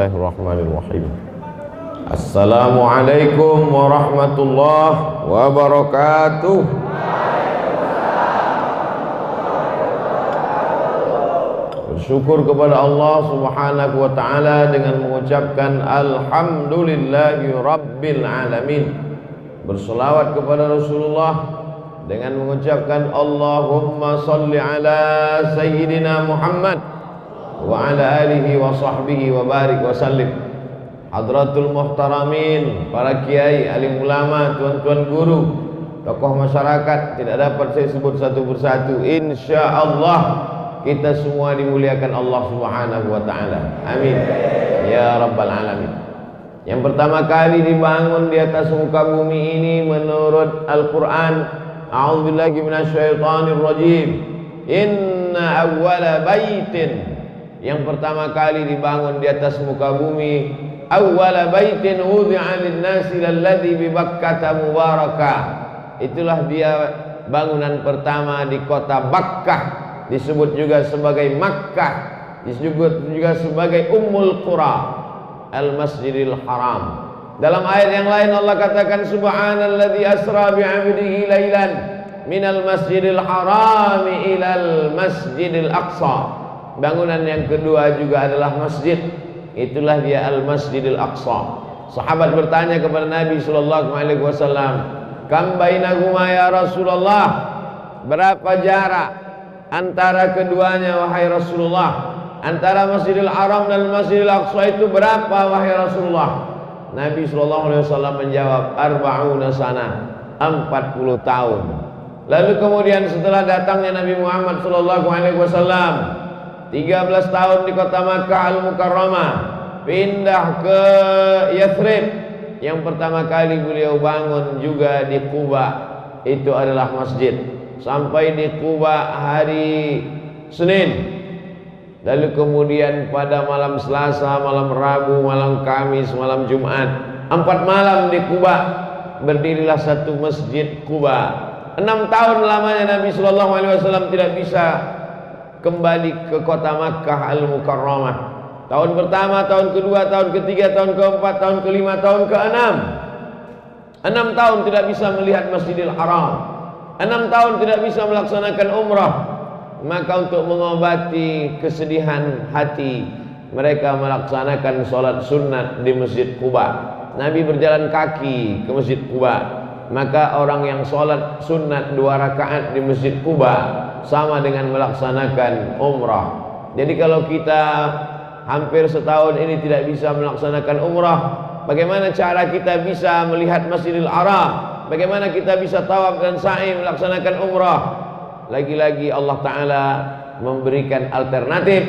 Bismillahirrahmanirrahim. Assalamualaikum warahmatullahi wabarakatuh. Bersyukur kepada Allah Subhanahu wa taala dengan mengucapkan alhamdulillahi rabbil alamin. Berselawat kepada Rasulullah dengan mengucapkan Allahumma salli ala sayyidina Muhammad wa ala alihi wa sahbihi wa barik wa sallim. Hadratul muhtaramin, para kiai, alim ulama, tuan-tuan guru, tokoh masyarakat, tidak dapat saya sebut satu persatu. Insyaallah kita semua dimuliakan Allah Subhanahu wa taala. Amin ya rabbal alamin. Yang pertama kali dibangun di atas muka bumi ini menurut Al-Qur'an, a'udzubillahi minasyaitonir rajim. Inna awwala baitin, yang pertama kali dibangun di atas muka bumi, awwala baitin wudi'a lin-nasi lalladzi bi Bakkah mubarakah. Itulah dia bangunan pertama di kota Bakkah, disebut juga sebagai Makkah, disebut juga sebagai Ummul Qura, Al-Masjidil Haram. Dalam ayat yang lain Allah katakan subhanalladzi asra bi 'abdihi lailan minal masjidil haram ilal masjidil aqsa. Bangunan yang kedua juga adalah masjid, itulah dia Al-Masjidil Aqsa. Sahabat bertanya kepada Nabi sallallahu alaihi wasallam, "Kam bainahuma ya Rasulullah?" Berapa jarak antara keduanya wahai Rasulullah? Antara Masjidil Haram dan Masjidil Aqsa itu berapa wahai Rasulullah? Nabi sallallahu alaihi wasallam menjawab, "Arba'una sana," 40 tahun. Lalu kemudian setelah datangnya Nabi Muhammad sallallahu alaihi wasallam 13 tahun di kota Makkah Al-Mukarramah, pindah ke Yathrib. Yang pertama kali beliau bangun juga di Quba, itu adalah masjid. Sampai di Quba hari Senin. Lalu kemudian pada malam Selasa, malam Rabu, malam Kamis, malam Jumat, 4 malam di Quba berdirilah satu masjid Quba. 6 tahun lamanya Nabi sallallahu alaihi wasallam tidak bisa kembali ke kota Makkah Al-Mukarramah. Tahun pertama, tahun kedua, tahun ketiga, tahun keempat, tahun kelima, tahun keenam. 6 tahun tidak bisa melihat Masjidil Haram. 6 tahun tidak bisa melaksanakan umrah. Maka untuk mengobati kesedihan hati, mereka melaksanakan sholat sunat di Masjid Quba. Nabi berjalan kaki ke Masjid Quba. Maka orang yang sholat sunat 2 rakaat di Masjid Quba sama dengan melaksanakan umrah. Jadi kalau kita hampir setahun ini tidak bisa melaksanakan umrah, bagaimana cara kita bisa melihat Masjidil Haram? Bagaimana kita bisa tawaf dan sa'i melaksanakan umrah? Lagi-lagi Allah Ta'ala memberikan alternatif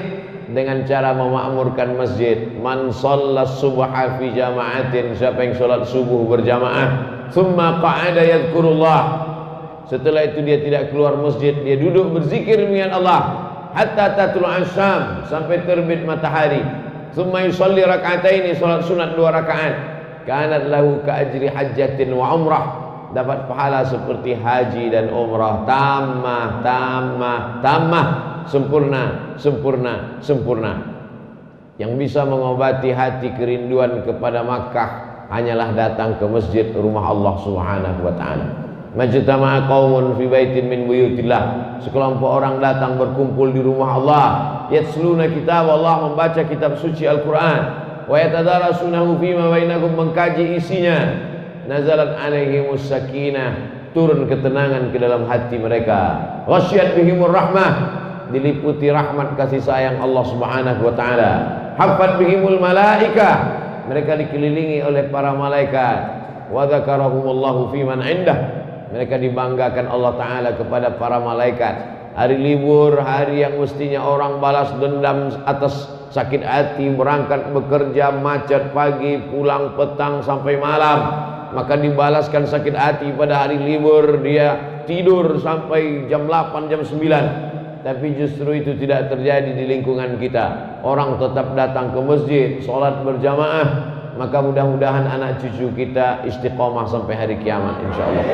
dengan cara memakmurkan masjid. Man shallas subha fi jama'atin, siapa yang sholat subuh berjamaah, thumma qa'ada yadhkurullah, setelah itu dia tidak keluar masjid, dia duduk berzikir dengan Allah hatta tatlu'a syam, sampai terbit matahari. Thumma yusalli rak'ataini, salat sunat 2 rakaat, kanat lahu ka ajri hajjatin wa umrah, dapat pahala seperti haji dan umrah. Tamah, tamah, tamah, sempurna, sempurna, sempurna. Yang bisa mengobati hati kerinduan kepada Makkah hanyalah datang ke masjid rumah Allah Subhanahu wa taala. Majtama'a qaumun fi baitin min buyutillah, sekelompok orang datang berkumpul di rumah Allah, yatsluna kitab Allah, membaca kitab suci Al-Qur'an, wa yatadarasunahu fima bainahum, mengkaji isinya. Nazalat alaihimus sakinah, turun ketenangan ke dalam hati mereka. Ghasyiyat bihimur rahmah, diliputi rahmat kasih sayang Allah Subhanahu wa taala. Haffat bihimul malaikah, mereka dikelilingi oleh para malaikat. Wa dzakarahumullahu fi man indah, mereka dibanggakan Allah Ta'ala kepada para malaikat. Hari libur, hari yang mestinya orang balas dendam atas sakit hati, berangkat bekerja, macet pagi, pulang petang sampai malam, maka dibalaskan sakit hati pada hari libur, dia tidur sampai jam 8, jam 9. Tapi justru itu tidak terjadi di lingkungan kita. Orang tetap datang ke masjid, sholat berjamaah. Maka mudah-mudahan anak cucu kita istiqomah sampai hari kiamat, insyaallah.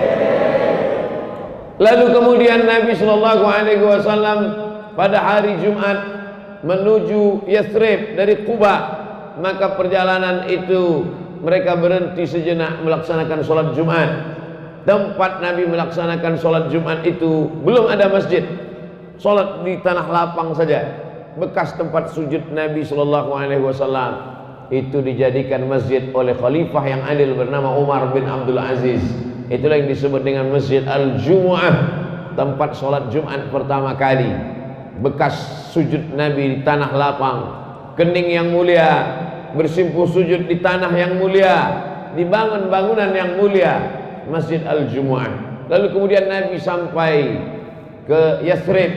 Lalu kemudian Nabi Shallallahu Alaihi Wasallam pada hari Jumat menuju Yathrib dari Quba. maka perjalanan itu mereka berhenti sejenak melaksanakan sholat Jumat. Tempat Nabi melaksanakan sholat Jumat itu belum ada masjid, sholat di tanah lapang saja. Bekas tempat sujud Nabi Shallallahu Alaihi Wasallam itu dijadikan masjid oleh khalifah yang adil bernama Umar bin Abdul Aziz. Itulah yang disebut dengan Masjid Al-Jumu'ah, tempat sholat Jumat pertama kali. Bekas sujud Nabi di tanah lapang, kening yang mulia, bersimpuh sujud di tanah yang mulia, dibangun bangunan yang mulia, Masjid Al-Jumu'ah. Lalu kemudian Nabi sampai ke Yathrib,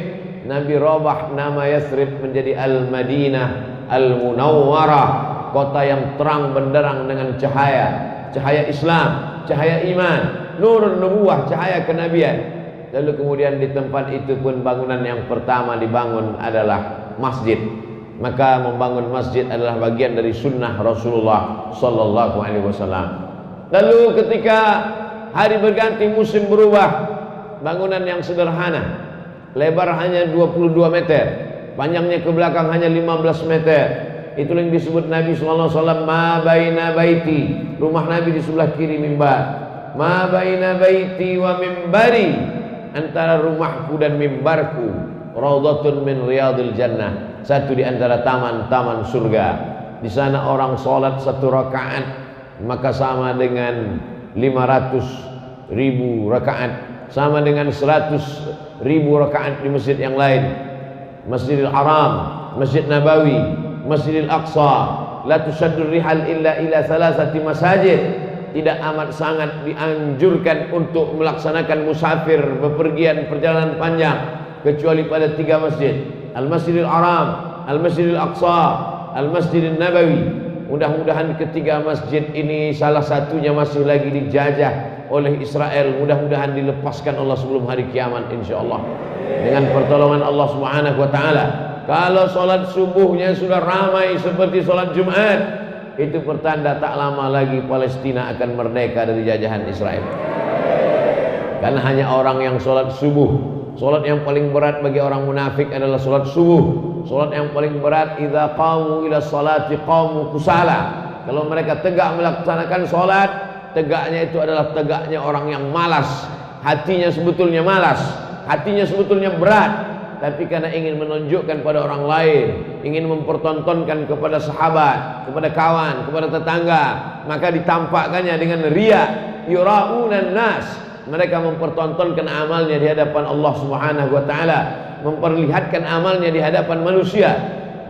Nabi robah nama Yathrib menjadi Al-Madinah Al-Munawwarah, kota yang terang benderang dengan cahaya, cahaya Islam, cahaya iman, nurun nubuwah, cahaya kenabian. Lalu kemudian di tempat itu pun bangunan yang pertama dibangun adalah masjid. Maka membangun masjid adalah bagian dari sunnah Rasulullah Sallallahu Alaihi Wasallam. Lalu ketika hari berganti, musim berubah, bangunan yang sederhana, lebar hanya 22 meter, panjangnya ke belakang hanya 15 meter. Itulah yang disebut Nabi Sallallahu Alaihi Wasallam ma baina baiti, rumah Nabi di sebelah kiri mimbar. Ma baina baiti wa mimbari, antara rumahku dan mimbarku raudhatun min riyadil jannah, satu di antara taman-taman surga. Di sana orang sholat 1 rakaat maka sama dengan 500.000 rakaat, sama dengan 100.000 rakaat di masjid yang lain. Masjidil Haram, Masjid Nabawi, Masjidil Aqsa, la tusaddur rihal illa ila salasati masajid. Tidak amat sangat dianjurkan untuk melaksanakan musafir, bepergian perjalanan panjang kecuali pada 3 masjid: Al-Masjidil Haram, Al-Masjidil Aqsa, Al-Masjidil Nabawi. Mudah-mudahan ketiga masjid ini salah satunya masih lagi dijajah oleh Israel. Mudah-mudahan dilepaskan Allah sebelum hari kiamat insyaallah dengan pertolongan Allah Subhanahu wa taala. Kalau sholat subuhnya sudah ramai seperti sholat Jumat, itu pertanda tak lama lagi Palestina akan merdeka dari jajahan Israel. Karena hanya orang yang sholat subuh, sholat yang paling berat bagi orang munafik adalah sholat subuh. Sholat yang paling berat, idza qamu ila sholati qamu kusala. Kalau mereka tegak melaksanakan sholat, tegaknya itu adalah tegaknya orang yang malas. Hatinya sebetulnya malas, hatinya sebetulnya berat, tapi karena ingin menunjukkan pada orang lain, ingin mempertontonkan kepada sahabat, kepada kawan, kepada tetangga, maka ditampakkannya dengan riya, yura'unan nas. Mereka mempertontonkan amalnya di hadapan Allah Subhanahu wa taala, memperlihatkan amalnya di hadapan manusia.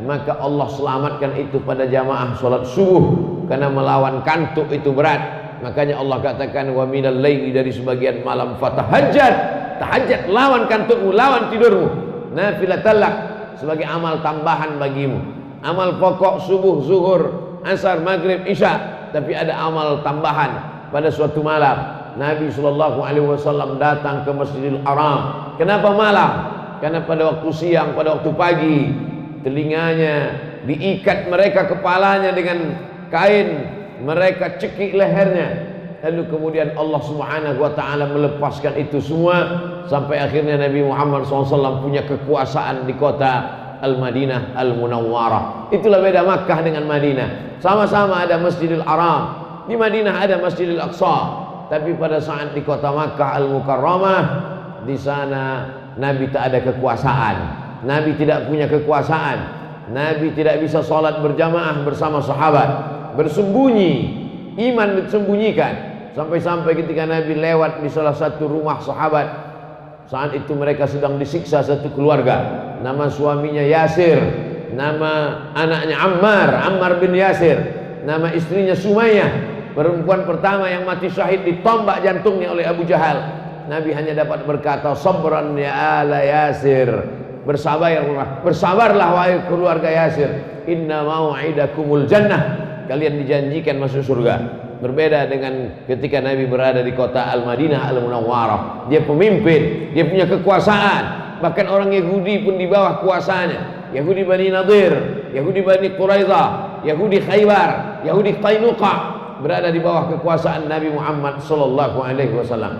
Maka Allah selamatkan itu pada jamaah sholat subuh, karena melawan kantuk itu berat. Makanya Allah katakan wa minal laili, dari sebagian malam fatahajjad, tahajjud, lawan kantukmu, lawan tidurmu, nafilatalak, sebagai amal tambahan bagimu. Amal pokok subuh, zuhur, asar, maghrib, isya, tapi ada amal tambahan pada suatu malam. Nabi Shallallahu Alaihi Wasallam datang ke Masjidil Haram. Kenapa malam? Karena pada waktu siang, pada waktu pagi, telinganya diikat mereka, kepalanya dengan kain, mereka cekik lehernya. Lalu kemudian Allah Subhanahu wa taala melepaskan itu semua, sampai akhirnya Nabi Muhammad SAW punya kekuasaan di kota Al-Madinah Al-Munawwarah. Itulah beda Makkah dengan Madinah. Sama-sama ada Masjidil Haram, di Madinah ada Masjidil Aqsa, tapi pada saat di kota Makkah Al-Mukarramah, di sana Nabi tak ada kekuasaan. Nabi tidak punya kekuasaan. Nabi tidak bisa sholat berjamaah bersama sahabat, bersembunyi, iman disembunyikan. Sampai-sampai ketika Nabi lewat di salah satu rumah sahabat, saat itu mereka sedang disiksa satu keluarga. Nama suaminya Yasir, nama anaknya Ammar bin Yasir, nama istrinya Sumayyah, perempuan pertama yang mati syahid ditombak jantungnya oleh Abu Jahal. Nabi hanya dapat berkata, sabran ya ala Yasir, bersabarlah wahai keluarga Yasir, inna mau'idakumul jannah, kalian dijanjikan masuk surga. Berbeda dengan ketika Nabi berada di kota Al-Madinah Al-Munawwarah. Dia pemimpin, dia punya kekuasaan. Bahkan orang Yahudi pun di bawah kuasanya. Yahudi Bani Nadir, Yahudi Bani Quraidah, Yahudi Khaybar, Yahudi Qainuqa, berada di bawah kekuasaan Nabi Muhammad Sallallahu Alaihi Wasallam.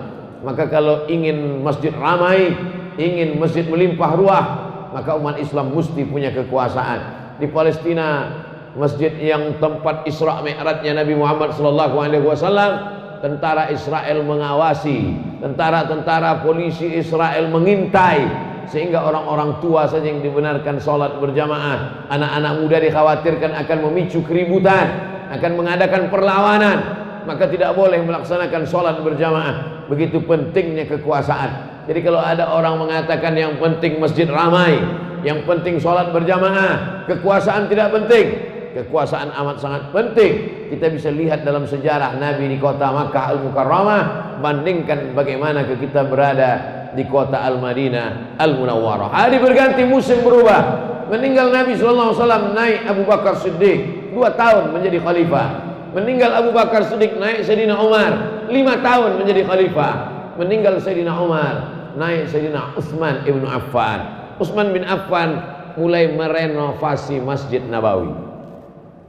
Maka kalau ingin masjid ramai, ingin masjid melimpah ruah, maka umat Islam mesti punya kekuasaan. Di Palestina masjid yang tempat Isra Mi'rajnya Nabi Muhammad SAW. Tentara Israel mengawasi, tentara-tentara polisi Israel mengintai, sehingga orang-orang tua saja yang dibenarkan sholat berjamaah. Anak-anak muda dikhawatirkan akan memicu keributan, akan mengadakan perlawanan, maka tidak boleh melaksanakan sholat berjamaah. Begitu pentingnya kekuasaan. Jadi kalau ada orang mengatakan yang penting masjid ramai, yang penting sholat berjamaah, kekuasaan tidak penting. Kekuasaan amat sangat penting. Kita bisa lihat dalam sejarah Nabi di kota Makkah Al-Mukarramah, bandingkan bagaimana kita berada di kota Al-Madinah Al-Munawwarah. Hari berganti, musim berubah. Meninggal Nabi SAW, naik Abu Bakar Siddiq 2 tahun menjadi khalifah. Meninggal Abu Bakar Siddiq, naik Sayyidina Umar 5 tahun menjadi khalifah. Meninggal Sayyidina Umar, naik Sayyidina Utsman ibn Affan. Utsman bin Affan mulai merenovasi Masjid Nabawi.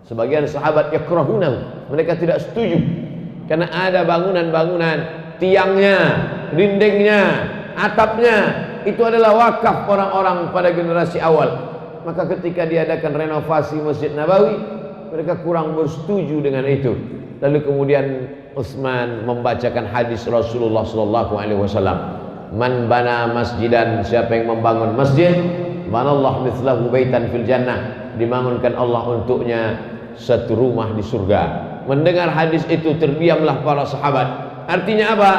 Sebagian sahabat yakrahunahu, mereka tidak setuju karena ada bangunan-bangunan, tiangnya, dindingnya, atapnya itu adalah wakaf orang-orang pada generasi awal. Maka ketika diadakan renovasi Masjid Nabawi, mereka kurang bersetuju dengan itu. Lalu kemudian Utsman membacakan hadis Rasulullah SAW, man bana masjidan, siapa yang membangun masjid, banallahu mithlahu baitan fil jannah, dibangunkan Allah untuknya satu rumah di surga. Mendengar hadis itu terdiamlah para sahabat. Artinya apa?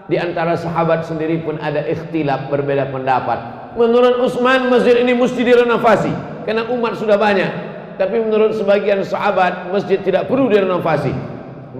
Di antara sahabat sendiri pun ada ikhtilaf, berbeda pendapat. Menurut Utsman masjid ini mesti direnovasi karena umat sudah banyak. Tapi menurut sebagian sahabat masjid tidak perlu direnovasi.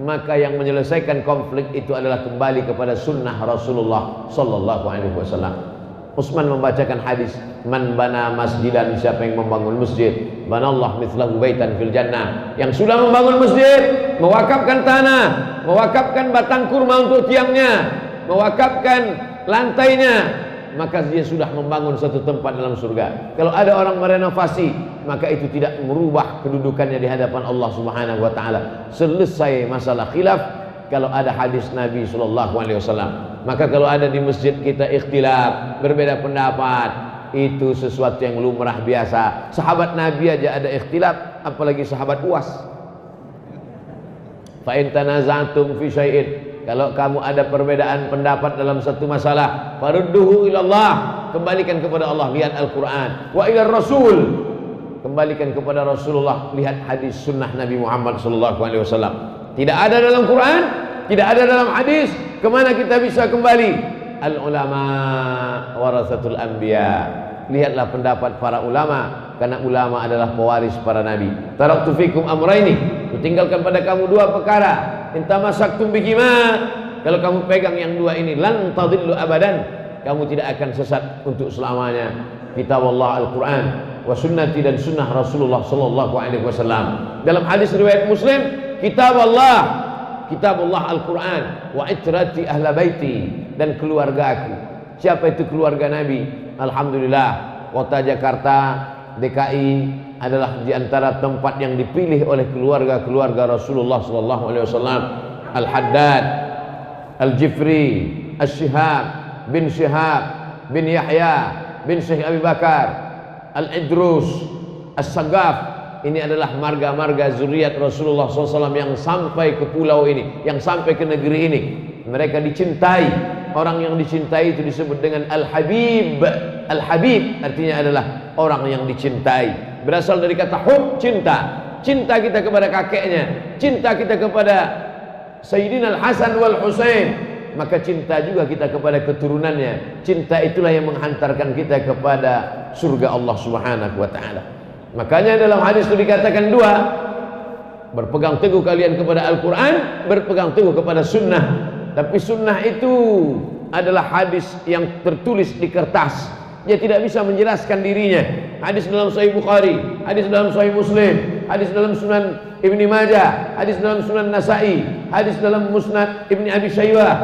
Maka yang menyelesaikan konflik itu adalah kembali kepada sunnah Rasulullah SAW. Utsman membacakan hadis, man bana masjidan, siapa yang membangun masjid, banallahu mithlahu baitan fil jannah. Yang sudah membangun masjid, mewakafkan tanah, mewakafkan batang kurma untuk tiangnya, mewakafkan lantainya, maka dia sudah membangun satu tempat dalam surga. Kalau ada orang merenovasi, maka itu tidak merubah kedudukannya di hadapan Allah Subhanahu wa taala. Selesai masalah khilaf kalau ada hadis Nabi SAW. Maka kalau ada di masjid kita ikhtilaf, berbeda pendapat, itu sesuatu yang lumrah biasa. Sahabat Nabi aja ada ikhtilaf, apalagi sahabat Uwas. Fa in tanaza'tum fi syai'in, kalau kamu ada perbedaan pendapat dalam satu masalah, farudduhu ilallah, kembalikan kepada Allah, lihat Al-Quran. Wa ilar Rasul, kembalikan kepada Rasulullah, lihat hadis sunnah Nabi Muhammad SAW. Tidak ada dalam Quran, tidak ada dalam hadis, kemana kita bisa kembali? Al-ulama warasatul anbiya. Lihatlah pendapat para ulama, karena ulama adalah pewaris para nabi. Taraktu fikum amraini, kutinggalkan pada kamu 2 perkara. Intamasaktum bihima, kalau kamu pegang yang 2 ini, lan tadillu abadan, kamu tidak akan sesat untuk selamanya. Kitab Allah Al-Quran wa sunnati, dan sunnah Rasulullah SAW. Dalam hadis riwayat Muslim, kitab Allah Al-Quran, wa itrati ahla baiti, dan keluarga aku. Siapa itu keluarga Nabi? Alhamdulillah, kota Jakarta, DKI adalah di antara tempat yang dipilih oleh keluarga-keluarga Rasulullah SAW. Al-Haddad, Al-Jifri, Al-Shihab bin Shihab bin Yahya bin Syekh Abi Bakar, Al-Idrus, As-Sagaf. Ini adalah marga-marga zuriat Rasulullah SAW yang sampai ke pulau ini, yang sampai ke negeri ini. Mereka dicintai. Orang yang dicintai itu disebut dengan Al-Habib. Al-Habib artinya adalah orang yang dicintai. Berasal dari kata hub, cinta. Cinta kita kepada kakeknya, cinta kita kepada Sayyidina Al-Hasan wal Husain, maka cinta juga kita kepada keturunannya. Cinta itulah yang menghantarkan kita kepada surga Allah Subhanahu wa taala. Makanya dalam hadis itu dikatakan 2, berpegang teguh kalian kepada Al-Quran, berpegang teguh kepada sunnah. Tapi sunnah itu adalah hadis yang tertulis di kertas. Dia tidak bisa menjelaskan dirinya. Hadis dalam Sahih Bukhari, hadis dalam Sahih Muslim, hadis dalam Sunan Ibni Majah, hadis dalam Sunan Nasa'i, hadis dalam Musnad Ibni Abi Shaybah,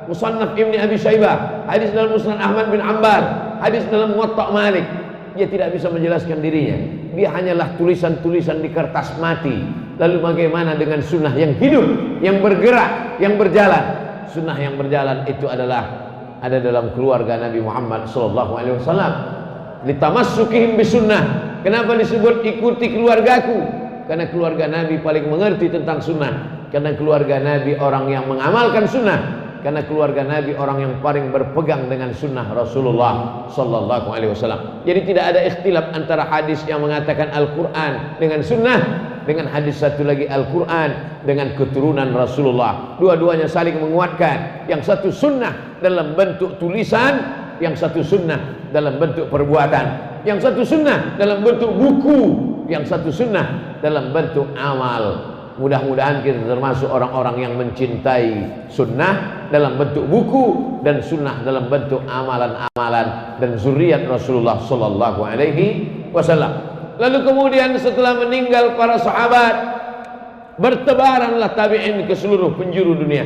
Musannaf Ibni Abi Shaybah, hadis dalam Musnad Ahmad bin Ambar, hadis dalam Muwatta' Malik. Dia tidak bisa menjelaskan dirinya. Dia hanyalah tulisan-tulisan di kertas mati. Lalu bagaimana dengan sunnah yang hidup, yang bergerak, yang berjalan? Sunnah yang berjalan itu adalah ada dalam keluarga Nabi Muhammad SAW. Litamassukihim bisunnah. Kenapa disebut ikuti keluargaku? Karena keluarga Nabi paling mengerti tentang sunnah. Karena keluarga Nabi orang yang mengamalkan sunnah. Karena keluarga Nabi orang yang paling berpegang dengan sunnah Rasulullah sallallahu alaihi wasallam. Jadi tidak ada ikhtilaf antara hadis yang mengatakan Al-Quran dengan sunnah, dengan hadis satu lagi Al-Quran dengan keturunan Rasulullah. Dua-duanya saling menguatkan. Yang satu sunnah dalam bentuk tulisan, yang satu sunnah dalam bentuk perbuatan. Yang satu sunnah dalam bentuk buku, yang satu sunnah dalam bentuk amal. Mudah-mudahan kita termasuk orang-orang yang mencintai sunnah dalam bentuk buku dan sunnah dalam bentuk amalan-amalan dan zuriat Rasulullah sallallahu alaihi wasallam. Lalu kemudian setelah meninggal para sahabat, bertebaranlah tabi'in ke seluruh penjuru dunia.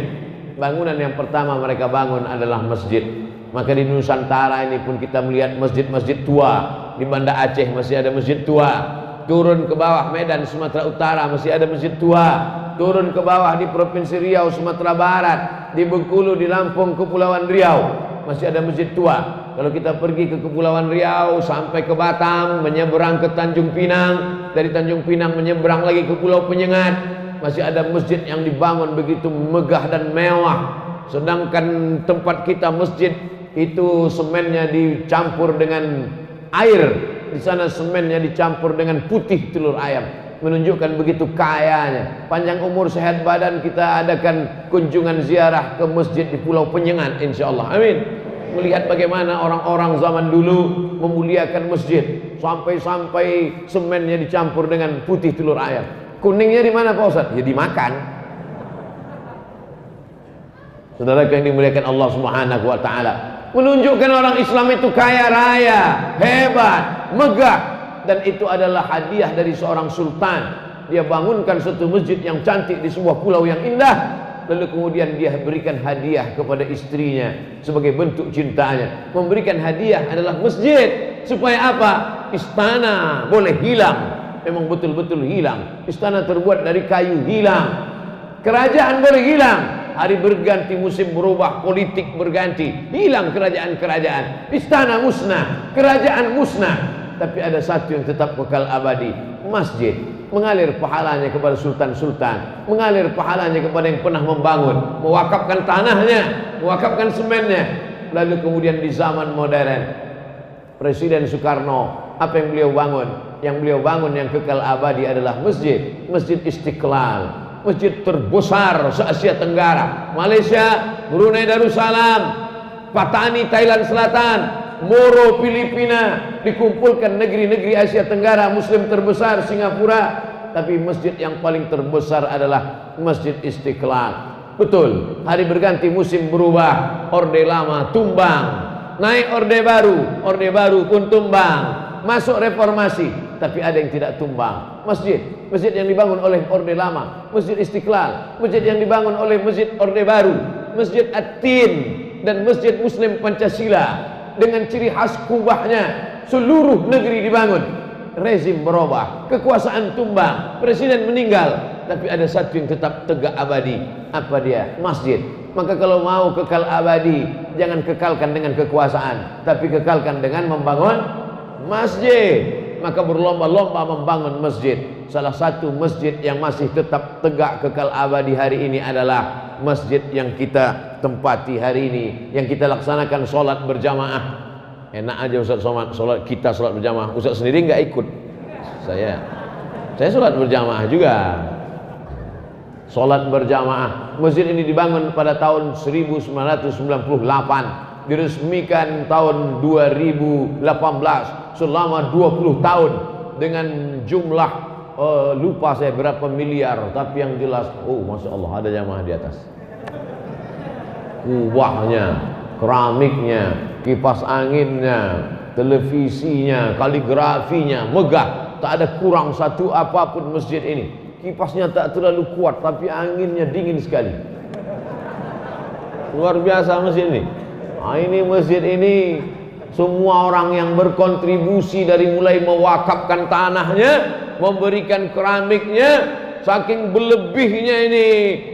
Bangunan yang pertama mereka bangun adalah masjid. Maka di Nusantara ini pun kita melihat masjid-masjid tua. Di Banda Aceh masih ada masjid tua. Turun ke bawah Medan Sumatera Utara masih ada masjid tua. Turun ke bawah di Provinsi Riau Sumatera Barat, di Bengkulu, di Lampung, Kepulauan Riau masih ada masjid tua. Kalau kita pergi ke Kepulauan Riau sampai ke Batam, menyeberang ke Tanjung Pinang, dari Tanjung Pinang menyeberang lagi ke Pulau Penyengat, masih ada masjid yang dibangun begitu megah dan mewah. Sedangkan tempat kita masjid itu semennya dicampur dengan air. Di sana semennya dicampur dengan putih telur ayam, menunjukkan begitu kayanya. Panjang umur sehat badan, kita adakan kunjungan ziarah ke masjid di Pulau Penyengat insyaallah. Amin. Melihat bagaimana orang-orang zaman dulu memuliakan masjid, sampai-sampai semennya dicampur dengan putih telur ayam. Kuningnya di mana Pak Ustaz? Ya dimakan. Saudara yang dimuliakan Allah Subhanahu wa taala, menunjukkan orang Islam itu kaya raya, hebat, megah, dan itu adalah hadiah dari seorang sultan. Dia bangunkan satu masjid yang cantik di sebuah pulau yang indah, lalu kemudian dia berikan hadiah kepada istrinya sebagai bentuk cintanya. Memberikan hadiah adalah masjid. Supaya apa? Istana boleh hilang, memang betul-betul hilang. Istana terbuat dari kayu hilang. Kerajaan boleh hilang, hari berganti, musim berubah, politik berganti, hilang kerajaan-kerajaan, istana musnah, kerajaan musnah. Tapi ada satu yang tetap kekal abadi, masjid. Mengalir pahalanya kepada sultan-sultan, mengalir pahalanya kepada yang pernah membangun, mewakafkan tanahnya, mewakafkan semennya. Lalu kemudian di zaman modern, Presiden Soekarno, apa yang beliau bangun? Yang beliau bangun yang kekal abadi adalah masjid, Masjid Istiqlal. Masjid terbesar se-Asia Tenggara. Malaysia, Brunei Darussalam, Patani Thailand Selatan, Moro Filipina, dikumpulkan negeri-negeri Asia Tenggara, Muslim terbesar Singapura. Tapi masjid yang paling terbesar adalah Masjid Istiqlal. Betul, hari berganti, musim berubah, orde lama tumbang, naik orde baru pun tumbang. Masuk reformasi, tapi ada yang tidak tumbang. Masjid yang dibangun oleh orde lama, Masjid Istiqlal, masjid yang dibangun oleh masjid orde baru, Masjid At-Tin, dan Masjid Muslim Pancasila dengan ciri khas kubahnya. Seluruh negeri dibangun, rezim berubah, kekuasaan tumbang, presiden meninggal, tapi ada satu yang tetap tegak abadi. Apa dia? Masjid. Maka kalau mau kekal abadi, jangan kekalkan dengan kekuasaan, tapi kekalkan dengan membangun masjid. Maka berlomba-lomba membangun masjid. Salah satu masjid yang masih tetap tegak kekal abadi hari ini adalah masjid yang kita tempati hari ini, yang kita laksanakan sholat berjamaah. Enak aja Ustaz sholat kita sholat berjamaah. Ustaz sendiri nggak ikut. Saya sholat berjamaah juga. Sholat berjamaah. Masjid ini dibangun pada tahun 1998. Diresmikan tahun 2018, selama 20 tahun dengan jumlah lupa saya berapa miliar, tapi yang jelas, oh masya Allah, ada jamaah di atas. Kubahnya, keramiknya, kipas anginnya, televisinya, kaligrafinya megah, tak ada kurang satu apapun masjid ini. Kipasnya tak terlalu kuat, tapi anginnya dingin sekali. Luar biasa masjid ini. Nah, ini masjid ini semua orang yang berkontribusi dari mulai mewakafkan tanahnya, memberikan keramiknya, saking berlebihnya ini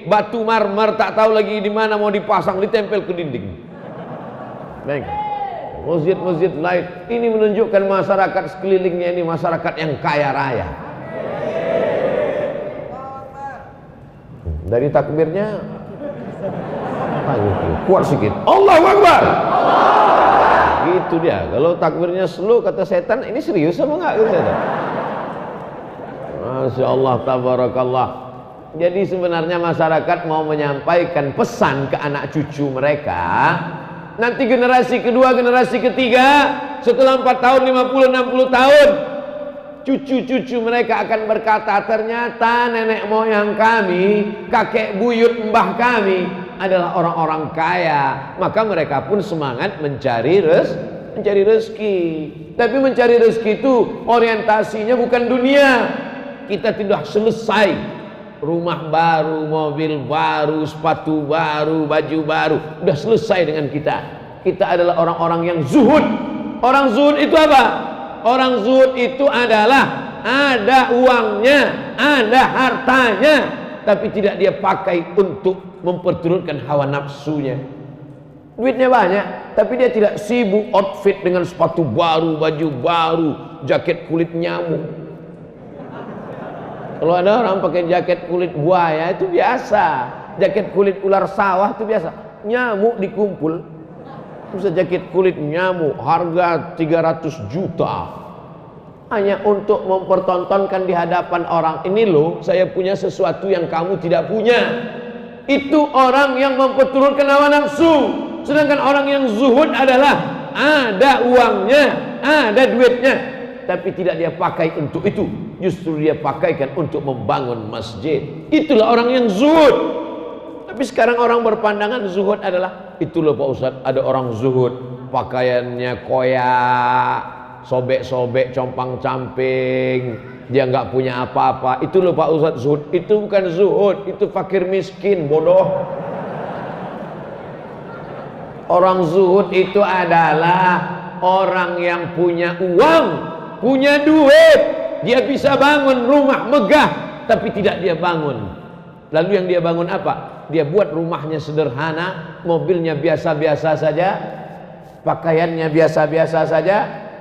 batu marmer tak tahu lagi di mana mau dipasang, ditempel ke dinding. Baik. Masjid-masjid lain ini menunjukkan masyarakat sekelilingnya ini masyarakat yang kaya raya. Dari takbirnya kuat sedikit. Allahu Akbar. Gitu dia. Kalau takbirnya slow kata setan, ini serius apa enggak kata setan? Masya Allah, tabarakallah. Jadi sebenarnya masyarakat mau menyampaikan pesan ke anak cucu mereka. Nanti generasi kedua, generasi ketiga, setelah 4 tahun, 50, 60 tahun, cucu-cucu mereka akan berkata, ternyata nenek moyang kami, kakek buyut mbah kami adalah orang-orang kaya. Maka mereka pun semangat mencari rezeki. Tapi mencari rezeki itu orientasinya bukan dunia. Kita tidak selesai. Rumah baru, mobil baru, sepatu baru, baju baru, udah selesai dengan kita. Kita adalah orang-orang yang zuhud. Orang zuhud itu apa? Orang zuhud itu adalah ada uangnya, ada hartanya, tapi tidak dia pakai untuk memperturutkan hawa nafsunya. Duitnya banyak, tapi dia tidak sibuk outfit dengan sepatu baru, baju baru, jaket kulit nyamuk. Kalau ada orang pakai jaket kulit buaya itu biasa, jaket kulit ular sawah itu biasa. Nyamuk dikumpul, bisa jaket kulit nyamuk harga 300 juta hanya untuk mempertontonkan di hadapan orang. Ini loh, saya punya sesuatu yang kamu tidak punya. Itu orang yang memperturutkan hawa nafsu. Sedangkan orang yang zuhud adalah ada uangnya, ada duitnya, tapi tidak dia pakai untuk itu. Justru dia pakaikan untuk membangun masjid. Itulah orang yang zuhud. Tapi sekarang orang berpandangan zuhud adalah, itu loh Pak Ustadz, ada orang zuhud pakaiannya koyak, sobek-sobek, compang-camping, dia nggak punya apa-apa. Itu loh Pak Ustadz zuhud. Itu bukan zuhud, itu fakir miskin, bodoh. Orang zuhud itu adalah orang yang punya uang, punya duit. Dia bisa bangun rumah megah, tapi tidak dia bangun. Lalu yang dia bangun apa? Dia buat rumahnya sederhana, mobilnya biasa-biasa saja, pakaiannya biasa-biasa saja,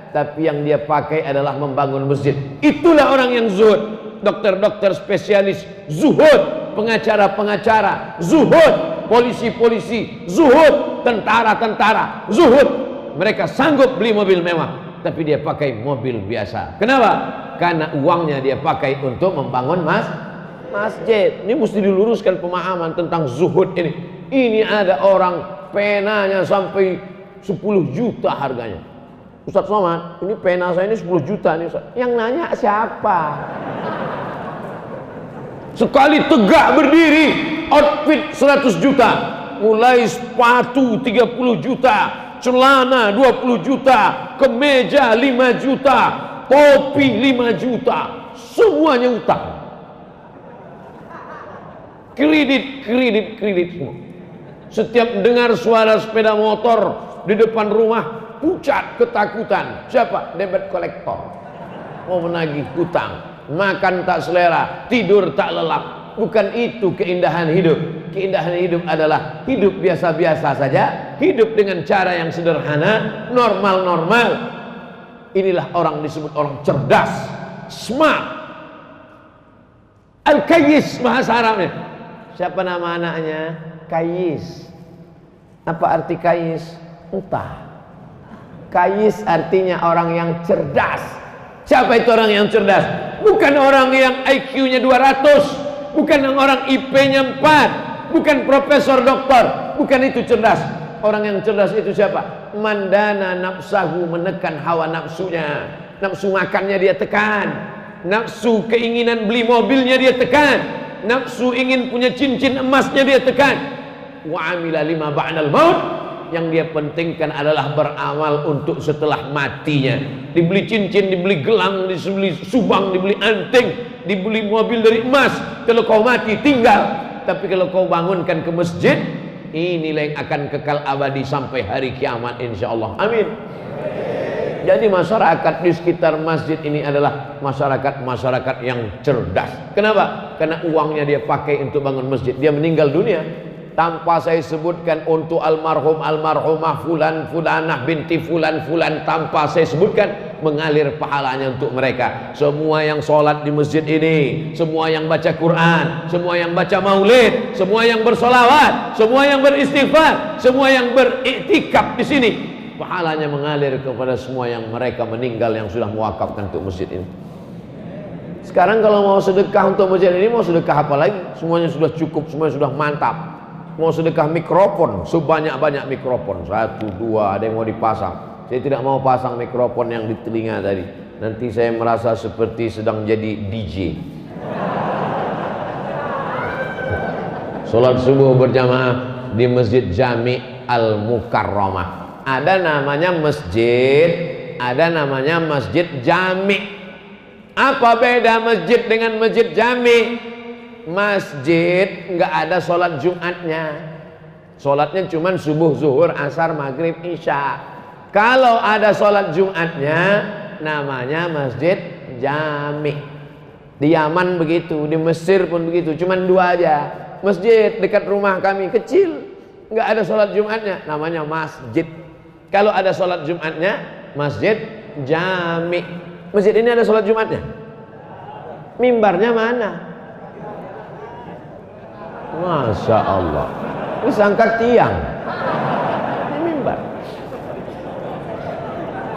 tapi yang dia pakai adalah membangun masjid. Itulah orang yang zuhud. Dokter-dokter spesialis zuhud, pengacara-pengacara zuhud, polisi-polisi zuhud, tentara-tentara zuhud. Mereka sanggup beli mobil mewah, tapi dia pakai mobil biasa. Kenapa? Karena uangnya dia pakai untuk membangun masjid. Ini mesti diluruskan pemahaman tentang zuhud ini. Ini ada orang penanya sampai 10 juta harganya. Ustadz Somad, ini pena saya ini 10 juta nih Ustadz. Yang nanya siapa? Sekali tegak berdiri, outfit 100 juta. Mulai sepatu 30 juta, celana 20 juta, kemeja 5 juta, kopi 5 juta, semuanya utang. Kredit semua. Setiap dengar suara sepeda motor di depan rumah, pucat ketakutan. Siapa? Debit kolektor. Mau menagih hutang. Makan tak selera, tidur tak lelap. Bukan itu keindahan hidup. Keindahan hidup adalah hidup biasa-biasa saja, hidup dengan cara yang sederhana, normal-normal. Inilah orang disebut orang cerdas, smart. Al-Kayyis bahasa Arabnya. Siapa nama anaknya? Kayyis. Apa arti Kayyis? Entah. Kayyis artinya orang yang cerdas. Siapa itu orang yang cerdas? Bukan orang yang IQ-nya 200, bukan orang IP-nya 4, bukan profesor doktor, bukan itu cerdas. Orang yang cerdas itu siapa? Mandana nafsahu, menekan hawa nafsunya. Nafsu makannya dia tekan, nafsu keinginan beli mobilnya dia tekan, nafsu ingin punya cincin emasnya dia tekan. Wa amila lima ba'dal maut, yang dia pentingkan adalah beramal untuk setelah matinya. Dibeli cincin, dibeli gelang, dibeli subang, dibeli anting, dibeli mobil dari emas. Kalau kau mati tinggal, tapi kalau kau bangunkan ke masjid, inilah yang akan kekal abadi sampai hari kiamat insyaallah. Amin. Jadi masyarakat di sekitar masjid ini adalah masyarakat yang cerdas. Kenapa? Karena uangnya dia pakai untuk bangun masjid. Dia meninggal dunia tanpa saya sebutkan untuk almarhum almarhumah fulan fulanah binti fulan fulan, tanpa saya sebutkan, mengalir pahalanya untuk mereka. Semua yang sholat di masjid ini, semua yang baca Quran, semua yang baca maulid, semua yang bersolawat, semua yang beristighfar, semua yang beriktikaf di sini, pahalanya mengalir kepada semua yang mereka meninggal yang sudah mewakafkan untuk masjid ini. Sekarang kalau mau sedekah untuk masjid ini, mau sedekah apa lagi? Semuanya sudah cukup, semuanya sudah mantap. Mau sedekah mikrofon, sebanyak-banyak mikrofon, 1, 2, ada yang mau dipasang. Saya tidak mau pasang mikrofon yang di telinga tadi, nanti saya merasa seperti sedang jadi DJ. Sholat subuh berjamaah di Masjid Jami Al-Mukarramah. Ada namanya masjid, ada namanya Masjid Jami. Apa beda masjid dengan masjid jami? Masjid nggak ada sholat Jumatnya, sholatnya cuma subuh, zuhur, asar, maghrib, isya. Kalau ada sholat Jumatnya, namanya masjid jami. Di Yaman begitu, di Mesir pun begitu, cuma 2 aja masjid dekat rumah kami, kecil, nggak ada sholat Jumatnya, namanya masjid. Kalau ada sholat Jumatnya, masjid jami. Masjid ini ada sholat Jumatnya? Mimbarnya mana? Masya Allah, ini angkat tiang, ini mimbar.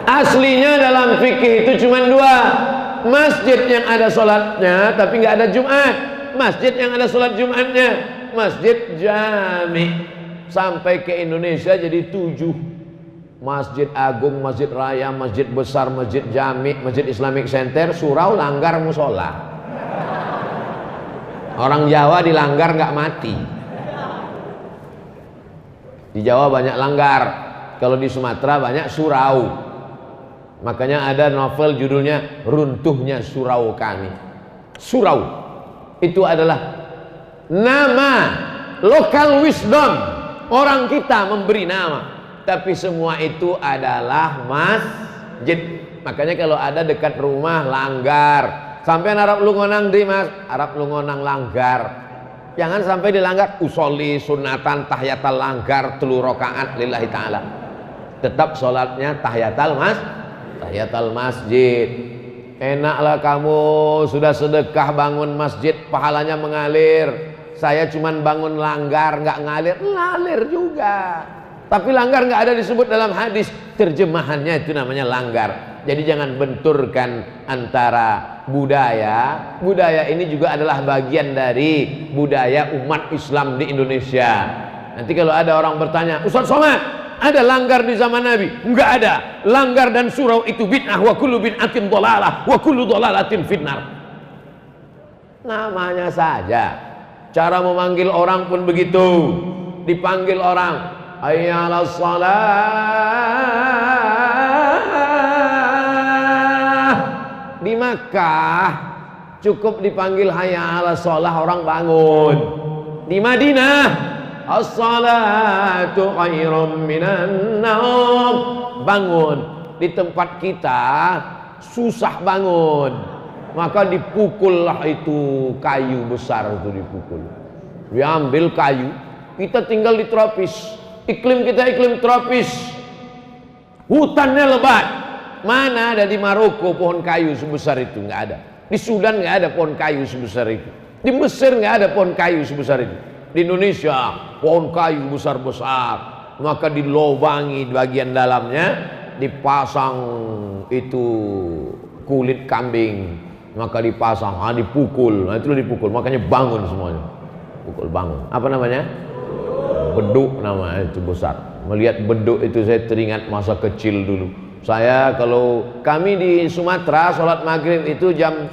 Aslinya dalam fikih itu cuma 2, masjid yang ada sholatnya tapi nggak ada Jumat, masjid yang ada sholat Jumatnya, masjid jami. Sampai ke Indonesia jadi 7. Masjid Agung, Masjid Raya, Masjid Besar, Masjid Jami, Masjid Islamic Center, surau, langgar, musola. Orang Jawa dilanggar nggak mati. Di Jawa banyak langgar, kalau di Sumatera banyak surau. Makanya ada novel judulnya Runtuhnya Surau Kami. Surau itu adalah nama, local wisdom, orang kita memberi nama. Tapi semua itu adalah masjid. Makanya kalau ada dekat rumah langgar, sampai Arab Lungonang di mas, Arab Lungonang langgar, jangan sampai dilanggar. Usolli sunatan tahiyatal langgar 3 rakaat lillahi ta'ala. Tetap sholatnya tahiyatal masjid. Enaklah kamu sudah sedekah bangun masjid, pahalanya mengalir. Saya cuman bangun langgar nggak ngalir juga. Tapi langgar nggak ada disebut dalam hadis, terjemahannya itu namanya langgar. Jadi jangan benturkan antara budaya. Budaya ini juga adalah bagian dari budaya umat Islam di Indonesia. Nanti kalau ada orang bertanya, Ustaz Somad, ada langgar di zaman Nabi? Enggak ada. Langgar dan surau itu bid'ah, wa kullu bid'atin dhalalah, wa kullu dhalalatin finnar. Namanya saja. Cara memanggil orang pun begitu. Dipanggil orang, hayya 'alas shalah. Di Makkah cukup dipanggil hayya 'alas shalah, orang bangun. Di Madinah, as-salatu khairum minan naum, bangun. Di tempat kita susah bangun, maka dipukullah itu kayu besar, itu dipukul. Diambil kayu. Kita tinggal di tropis, iklim kita iklim tropis, hutannya lebat. Mana ada di Maroko pohon kayu sebesar itu? Nggak ada. Di Sudan nggak ada pohon kayu sebesar itu. Di Mesir nggak ada pohon kayu sebesar itu. Di Indonesia pohon kayu besar-besar, maka dilobangi bagian dalamnya, dipasang itu kulit kambing, maka dipasang, dipukul. Nah itu dipukul, makanya bangun semuanya. Pukul bangun. Apa namanya? Beduk namanya, itu besar. Melihat beduk itu saya teringat masa kecil dulu. Saya kalau kami di Sumatera sholat maghrib itu jam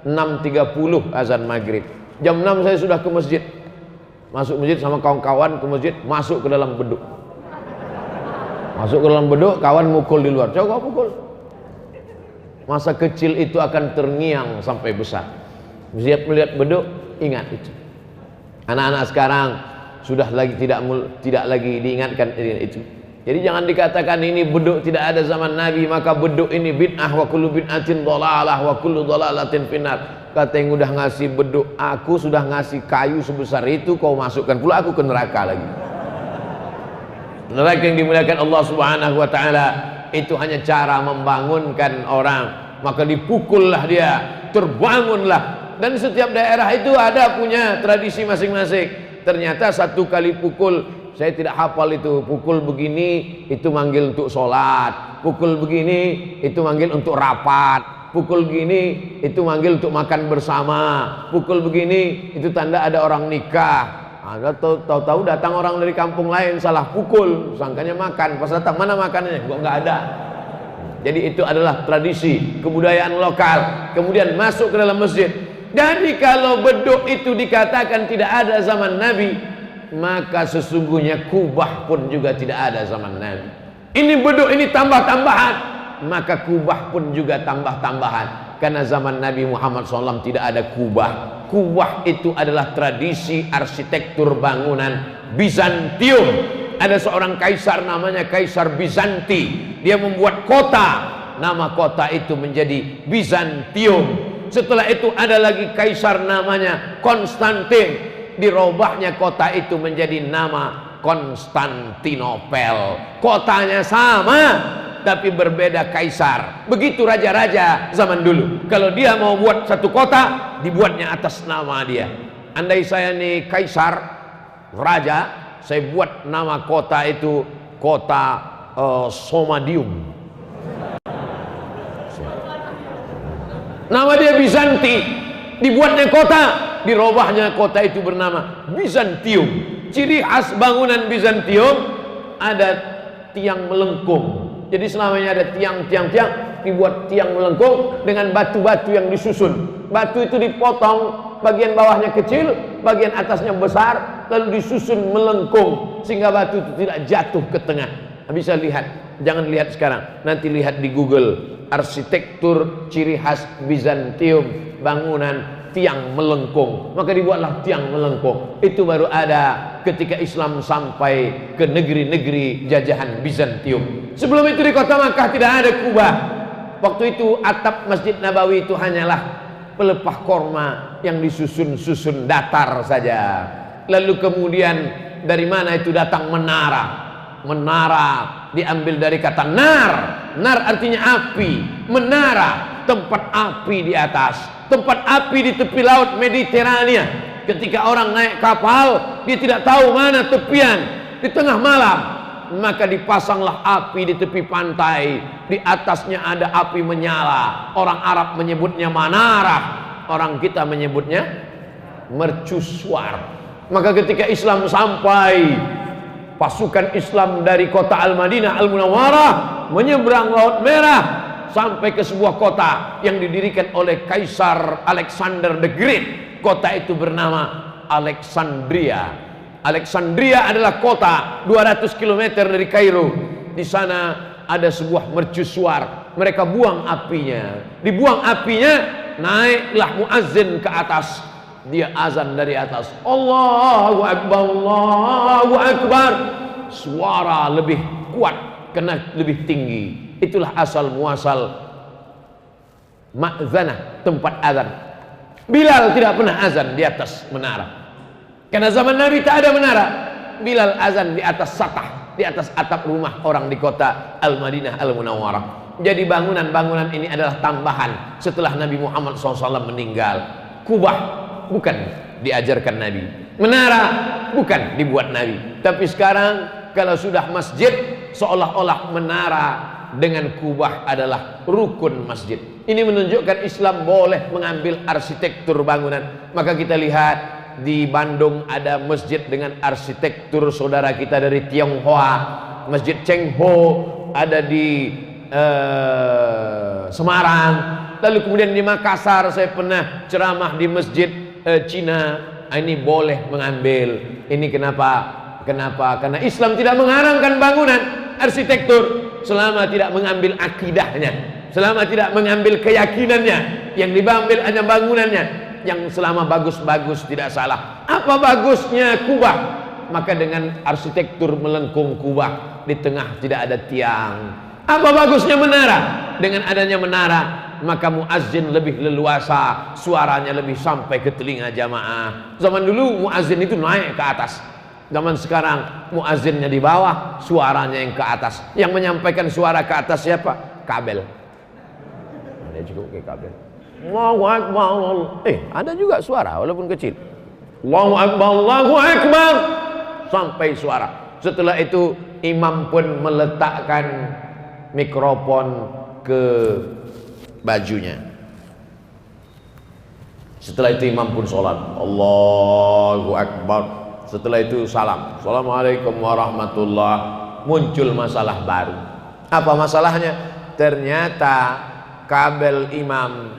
6.30 azan maghrib. Jam 6 saya sudah ke masjid. Masuk masjid sama kawan-kawan ke masjid, masuk ke dalam beduk. Masuk ke dalam beduk, kawan mukul di luar. Coba pukul. Masa kecil itu akan terngiang sampai besar. Melihat beduk, ingat itu. Anak-anak sekarang sudah lagi tidak lagi diingatkan itu. Jadi jangan dikatakan ini beduk tidak ada zaman Nabi, maka beduk ini bid'ah, wa kullu bid'atin dhalalah, wa kullu dhalalatin finnar. Kata yang udah ngasih beduk, aku sudah ngasih kayu sebesar itu, kau masukkan pula aku ke neraka lagi. Neraka yang dimuliakan Allah Subhanahu wa taala. itu hanya cara membangunkan orang. Maka dipukullah dia, terbangunlah. Dan setiap daerah itu ada punya tradisi masing-masing. Ternyata satu kali pukul, saya tidak hafal itu, pukul begini itu manggil untuk sholat, pukul begini itu manggil untuk rapat, pukul gini itu manggil untuk makan bersama, pukul begini itu tanda ada orang nikah. Ada tahu-tahu datang orang dari kampung lain salah pukul, sangkanya makan, pas datang mana makanannya? Kok nggak ada. Jadi itu adalah tradisi kebudayaan lokal, kemudian masuk ke dalam masjid. Jadi kalau beduk itu dikatakan tidak ada zaman Nabi, maka sesungguhnya kubah pun juga tidak ada zaman Nabi. Ini beduk ini tambah-tambahan, maka kubah pun juga tambah-tambahan. Karena zaman Nabi Muhammad SAW tidak ada kubah. Kubah itu adalah tradisi arsitektur bangunan Bizantium. Ada seorang kaisar namanya Kaisar Bizanti. Dia membuat kota, nama kota itu menjadi Bizantium. Setelah itu ada lagi kaisar namanya Konstantin. Dirobahnya kota itu menjadi nama Konstantinopel. Kotanya sama, tapi berbeda kaisar. Begitu raja-raja zaman dulu. Kalau dia mau buat satu kota, dibuatnya atas nama dia. Andai saya nih kaisar, raja, saya buat nama kota itu kota Somadium. Nama dia Bizanti. Dibuatnya kota, dirobahnya kota itu bernama Bizantium. Ciri khas bangunan Bizantium ada tiang melengkung. Jadi selamanya ada tiang-tiang, dibuat tiang melengkung dengan batu-batu yang disusun. Batu itu dipotong, bagian bawahnya kecil, bagian atasnya besar, lalu disusun melengkung sehingga batu itu tidak jatuh ke tengah. Bisa lihat, jangan lihat sekarang, nanti lihat di Google arsitektur ciri khas Bizantium, bangunan tiang melengkung. Maka dibuatlah tiang melengkung. Itu baru ada ketika Islam sampai ke negeri-negeri jajahan Bizantium. Sebelum itu di kota Makkah tidak ada kubah. Waktu itu atap Masjid Nabawi itu hanyalah pelepah korma yang disusun-susun datar saja. Lalu kemudian dari mana itu datang menara? Menara diambil dari kata nar. Nar artinya api. Menara, tempat api di atas, tempat api di tepi laut Mediterania. Ketika orang naik kapal, dia tidak tahu mana tepian. Di tengah malam, maka dipasanglah api di tepi pantai. Di atasnya ada api menyala. Orang Arab menyebutnya manarah, orang kita menyebutnya mercusuar. Maka ketika Islam sampai, pasukan Islam dari kota Al-Madinah Al-Munawwarah menyeberang Laut Merah sampai ke sebuah kota yang didirikan oleh Kaisar Alexander the Great. Kota itu bernama Alexandria. Alexandria adalah kota 200 km dari Kairo. Di sana ada sebuah mercusuar. Mereka buang apinya. Dibuang apinya, naiklah muazzin ke atas. Dia azan dari atas, Allahu Akbar, Allahu Akbar. Suara lebih kuat karena lebih tinggi. Itulah asal muasal ma'zanah, tempat azan. Bilal tidak pernah azan di atas menara, karena zaman Nabi tak ada menara. Bilal azan di atas satah, di atas atap rumah orang di kota Al-Madinah Al-Munawwarah. Jadi bangunan-bangunan ini adalah tambahan setelah Nabi Muhammad SAW meninggal. Kubah bukan diajarkan Nabi, menara bukan dibuat Nabi. Tapi sekarang kalau sudah masjid, seolah-olah menara dengan kubah adalah rukun masjid. Ini menunjukkan Islam boleh mengambil arsitektur bangunan. Maka kita lihat di Bandung ada masjid dengan arsitektur saudara kita dari Tionghoa, Masjid Cheng Ho. Ada di Semarang. Lalu kemudian di Makassar saya pernah ceramah di masjid Cina. Ini boleh mengambil. Ini kenapa? Karena Islam tidak mengarangkan bangunan arsitektur selama tidak mengambil akidahnya, selama tidak mengambil keyakinannya. Yang diambil hanya bangunannya. Yang selama bagus-bagus tidak salah. Apa bagusnya kubah? Maka dengan arsitektur melengkung kubah, di tengah tidak ada tiang. Apa bagusnya menara? Dengan adanya menara, maka muazzin lebih leluasa, suaranya lebih sampai ke telinga jamaah. Zaman dulu muazzin itu naik ke atas. Zaman sekarang muazzinnya di bawah, suaranya yang ke atas. Yang menyampaikan suara ke atas siapa? Kabel. Ada cukup ke kabel. Allahu Akbar. Ada juga suara walaupun kecil. Allahu Akbar, Allahu Akbar, sampai suara. Setelah itu imam pun meletakkan mikrofon ke bajunya. Setelah itu imam pun sholat. Allahu Akbar. Setelah itu salam. Assalamualaikum warahmatullahi. Muncul masalah baru. Apa masalahnya? Ternyata kabel imam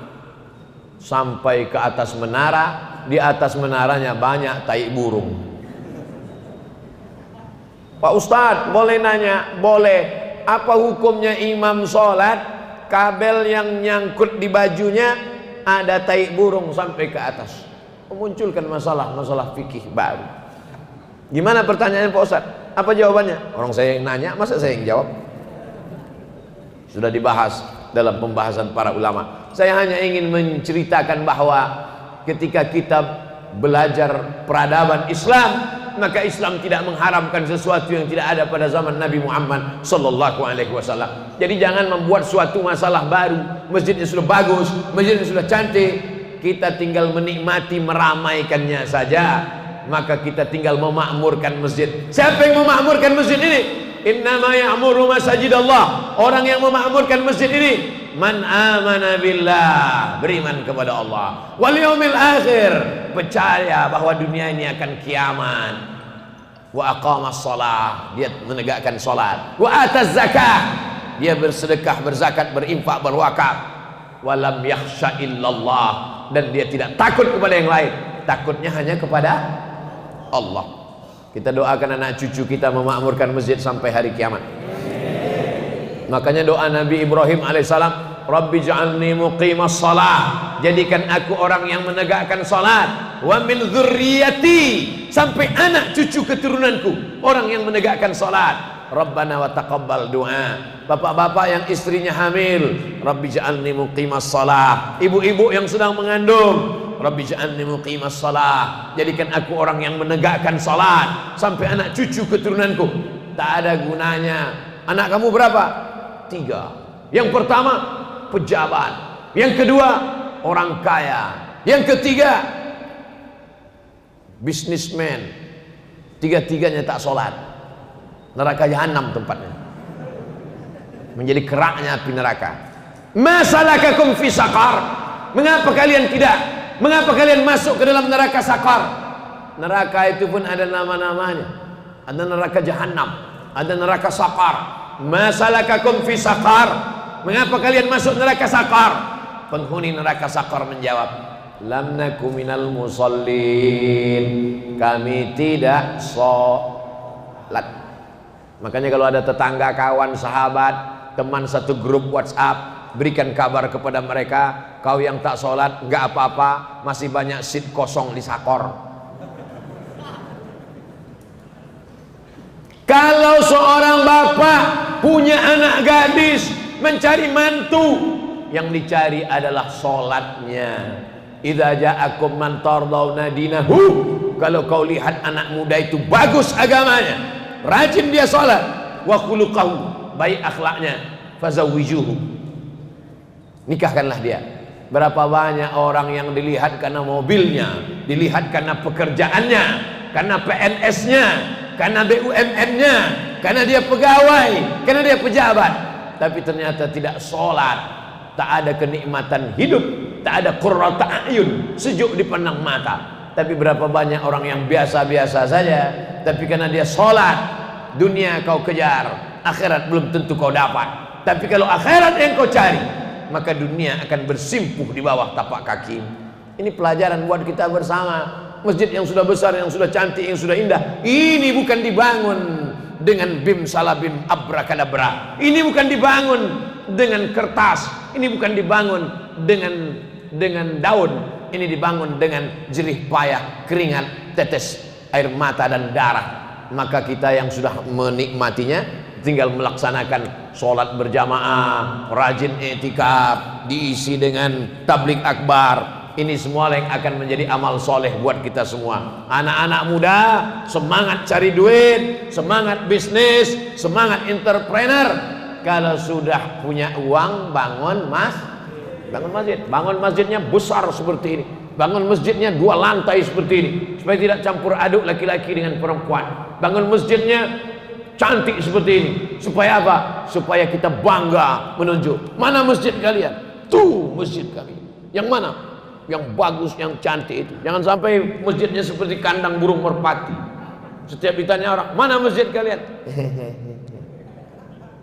sampai ke atas menara. Di atas menaranya banyak tai burung. Pak Ustadz, boleh nanya? Boleh. Apa hukumnya imam sholat, kabel yang nyangkut di bajunya ada tai burung sampai ke atas? Memunculkan masalah fikih baru. Gimana pertanyaannya Pak Ustadz? Apa jawabannya? Orang saya yang nanya, masa saya yang jawab? Sudah dibahas dalam pembahasan para ulama. Saya hanya ingin menceritakan bahwa ketika kita belajar peradaban Islam, maka Islam tidak mengharamkan sesuatu yang tidak ada pada zaman Nabi Muhammad sallallahu alaihi wasallam. Jadi jangan membuat suatu masalah baru. Masjidnya sudah bagus, masjidnya sudah cantik, kita tinggal menikmati meramaikannya saja. Maka kita tinggal memakmurkan masjid. Siapa yang memakmurkan masjid ini? Innama ya'muru masajidallah. Orang yang memakmurkan masjid ini man amana billah, beriman kepada Allah, wal yaumil akhir, percaya bahwa dunia ini akan kiamat, wa aqamas shalah, dia menegakkan salat, wa ataz zakah, dia bersedekah, berzakat, berinfak, berwakaf, wa lam yakhsha illallah, dan dia tidak takut kepada yang lain, takutnya hanya kepada Allah. Kita doakan anak cucu kita memakmurkan masjid sampai hari kiamat. Makanya doa Nabi Ibrahim alaihissalam, Rabbi ja'alni muqimas salah, jadikan aku orang yang menegakkan salat, wa min dzurriyyati, sampai anak cucu keturunanku orang yang menegakkan salat. Rabbana wa taqabbal du'a. Bapak-bapak yang istrinya hamil, Rabbi ja'alni muqimas salah. Ibu-ibu yang sedang mengandung, Rabbi ja'alni muqimas salah, jadikan aku orang yang menegakkan salat sampai anak cucu keturunanku. Tak ada gunanya. Anak kamu berapa? 3. Yang pertama pejabat, yang kedua orang kaya, yang ketiga bisnismen. Tiga-tiganya tak sholat, neraka jahanam tempatnya, menjadi keraknya api neraka. Masalakakum fi saqar, mengapa kalian masuk ke dalam neraka saqar? Neraka itu pun ada nama-namanya. Ada neraka jahanam, ada neraka saqar. Masalakakum fi saqar, mengapa kalian masuk neraka saqar? Penghuni neraka saqar menjawab, lam naku minal musallin, kami tidak sholat. Makanya kalau ada tetangga, kawan, sahabat, teman satu grup WhatsApp, berikan kabar kepada mereka, kau yang tak sholat nggak apa-apa, masih banyak seat kosong di sakor. Kalau seorang bapak punya anak gadis, mencari mantu, yang dicari adalah sholatnya. Idza ja'akum man tardawna dinahu, kalau kau lihat anak muda itu bagus agamanya, rajin dia sholat, wa khuluquhu, baik akhlaknya, fazawwijuhu, nikahkanlah dia. Berapa banyak orang yang dilihat karena mobilnya, dilihat karena pekerjaannya, karena PNS-nya, karena BUMN-nya, karena dia pegawai, karena dia pejabat, tapi ternyata tidak sholat, tak ada kenikmatan hidup, tak ada qurrata a'yun, sejuk dipandang mata. Tapi berapa banyak orang yang biasa-biasa saja, tapi karena dia sholat, dunia kau kejar, akhirat belum tentu kau dapat. Tapi kalau akhirat yang kau cari, maka dunia akan bersimpuh di bawah tapak kaki. Ini pelajaran buat kita bersama. Masjid yang sudah besar, yang sudah cantik, yang sudah indah, ini bukan dibangun dengan bim salabim abrakadabra, ini bukan dibangun dengan kertas, ini bukan dibangun dengan daun, ini dibangun dengan jerih payah, keringat, tetes air mata dan darah. Maka kita yang sudah menikmatinya tinggal melaksanakan sholat berjamaah, rajin i'tikaf, diisi dengan tabligh akbar, Ini semua yang akan menjadi amal soleh buat kita semua. Anak-anak muda, semangat cari duit, semangat bisnis, semangat entrepreneur. Kalau sudah punya uang, bangun masjid. Bangun masjidnya besar seperti ini. Bangun masjidnya 2 lantai seperti ini, supaya tidak campur aduk laki-laki dengan perempuan. Bangun masjidnya cantik seperti ini. Supaya apa? Supaya kita bangga menunjuk. Mana masjid kalian? Tuh masjid kami. Yang mana? Yang bagus, yang cantik itu. Jangan sampai masjidnya seperti kandang burung merpati. Setiap ditanya orang, mana masjid kalian?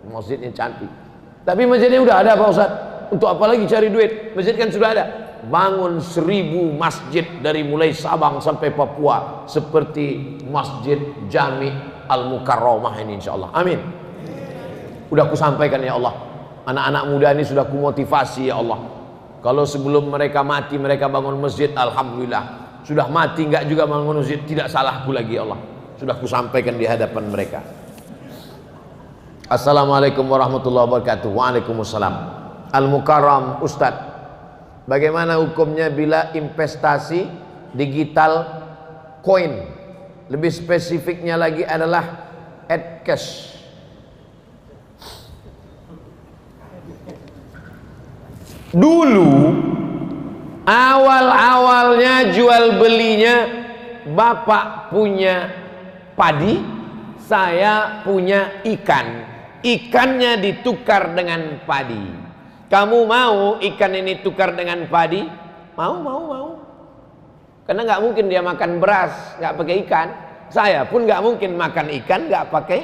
Masjidnya cantik, tapi masjidnya udah ada Pak Ustaz. Untuk apa lagi cari duit? Masjid kan sudah ada. Bangun 1000 masjid dari mulai Sabang sampai Papua, seperti Masjid Jami Al-Mukarramah ini, insyaallah. Amin. Udah aku sampaikan ya Allah. Anak-anak muda ini sudah aku motivasi ya Allah. Kalau sebelum mereka mati mereka bangun masjid, alhamdulillah. Sudah mati enggak juga bangun masjid, tidak salahku lagi ya Allah. Sudah aku sampaikan di hadapan mereka. Assalamualaikum warahmatullahi wabarakatuh. Waalaikumsalam. Al-Mukarram Ustadz, bagaimana hukumnya bila investasi digital koin? Lebih spesifiknya lagi adalah cash. Dulu awal-awalnya jual belinya, bapak punya padi, saya punya ikan. Ikannya ditukar dengan padi. Kamu mau ikan ini tukar dengan padi? Mau. Karena nggak mungkin dia makan beras nggak pakai ikan. Saya pun nggak mungkin makan ikan nggak pakai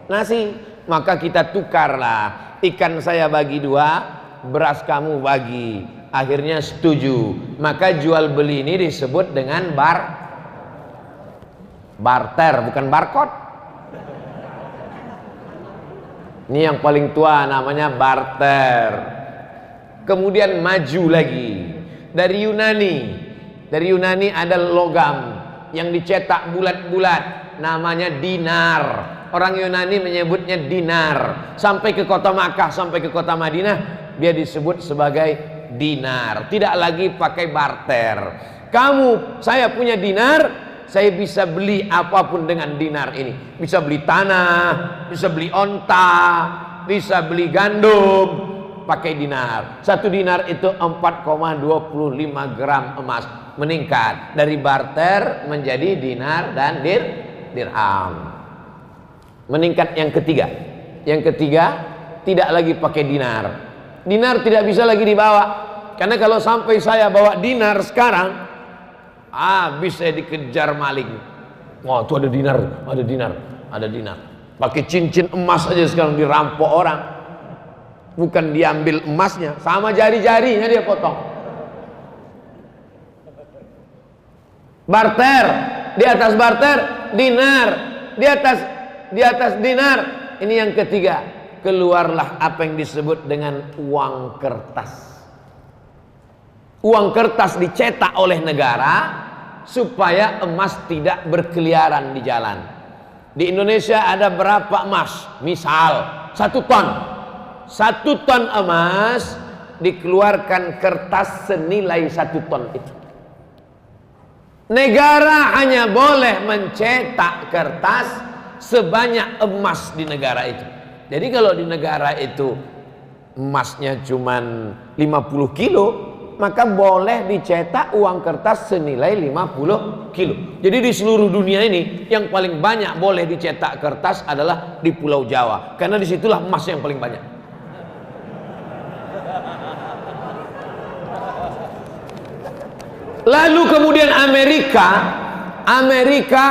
nasi. Maka kita tukarlah. Ikan saya bagi 2, beras kamu bagi. Akhirnya setuju. Maka jual beli ini disebut dengan barter, bukan barcode. Ini yang paling tua namanya barter. Kemudian maju lagi dari Yunani. Dari Yunani ada logam yang dicetak bulat-bulat, namanya dinar. Orang Yunani menyebutnya dinar. Sampai ke kota Makkah, sampai ke kota Madinah, dia disebut sebagai dinar. Tidak lagi pakai barter. Saya punya dinar, saya bisa beli apapun dengan dinar ini. Bisa beli tanah, bisa beli onta, bisa beli gandum, pakai dinar. 1 dinar itu 4,25 gram emas. Meningkat dari barter menjadi dinar dan dirham. Meningkat yang ketiga. Yang ketiga, tidak lagi pakai dinar. Dinar tidak bisa lagi dibawa. Karena kalau sampai saya bawa dinar sekarang, bisa dikejar maling. Wah, itu ada dinar. Pakai cincin emas aja sekarang dirampok orang. Bukan diambil emasnya, sama jari-jarinya dia potong. Barter, di atas barter dinar, di atas dinar. Ini yang ketiga. Keluarlah apa yang disebut dengan uang kertas. Uang kertas dicetak oleh negara supaya emas tidak berkeliaran di jalan. Di Indonesia ada berapa emas? Misal 1 ton. 1 ton emas dikeluarkan kertas senilai 1 ton itu. Negara hanya boleh mencetak kertas sebanyak emas di negara itu. Jadi kalau di negara itu emasnya cuman 50 kilo, maka boleh dicetak uang kertas senilai 50 kilo. Jadi di seluruh dunia ini yang paling banyak boleh dicetak kertas adalah di Pulau Jawa, karena disitulah emas yang paling banyak. Lalu kemudian Amerika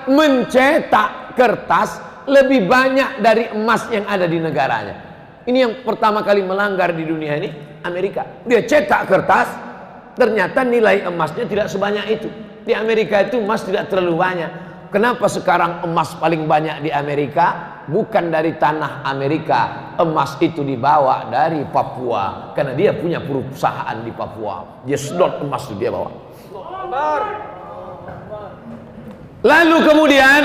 mencetak kertas lebih banyak dari emas yang ada di negaranya. Ini yang pertama kali melanggar di dunia ini, Amerika. Dia cetak kertas, ternyata nilai emasnya tidak sebanyak itu. Di Amerika itu emas tidak terlalu banyak. Kenapa sekarang emas paling banyak di Amerika? Bukan dari tanah Amerika. Emas itu dibawa dari Papua, karena dia punya perusahaan di Papua. Dia sedot emas itu dia bawa. Lalu kemudian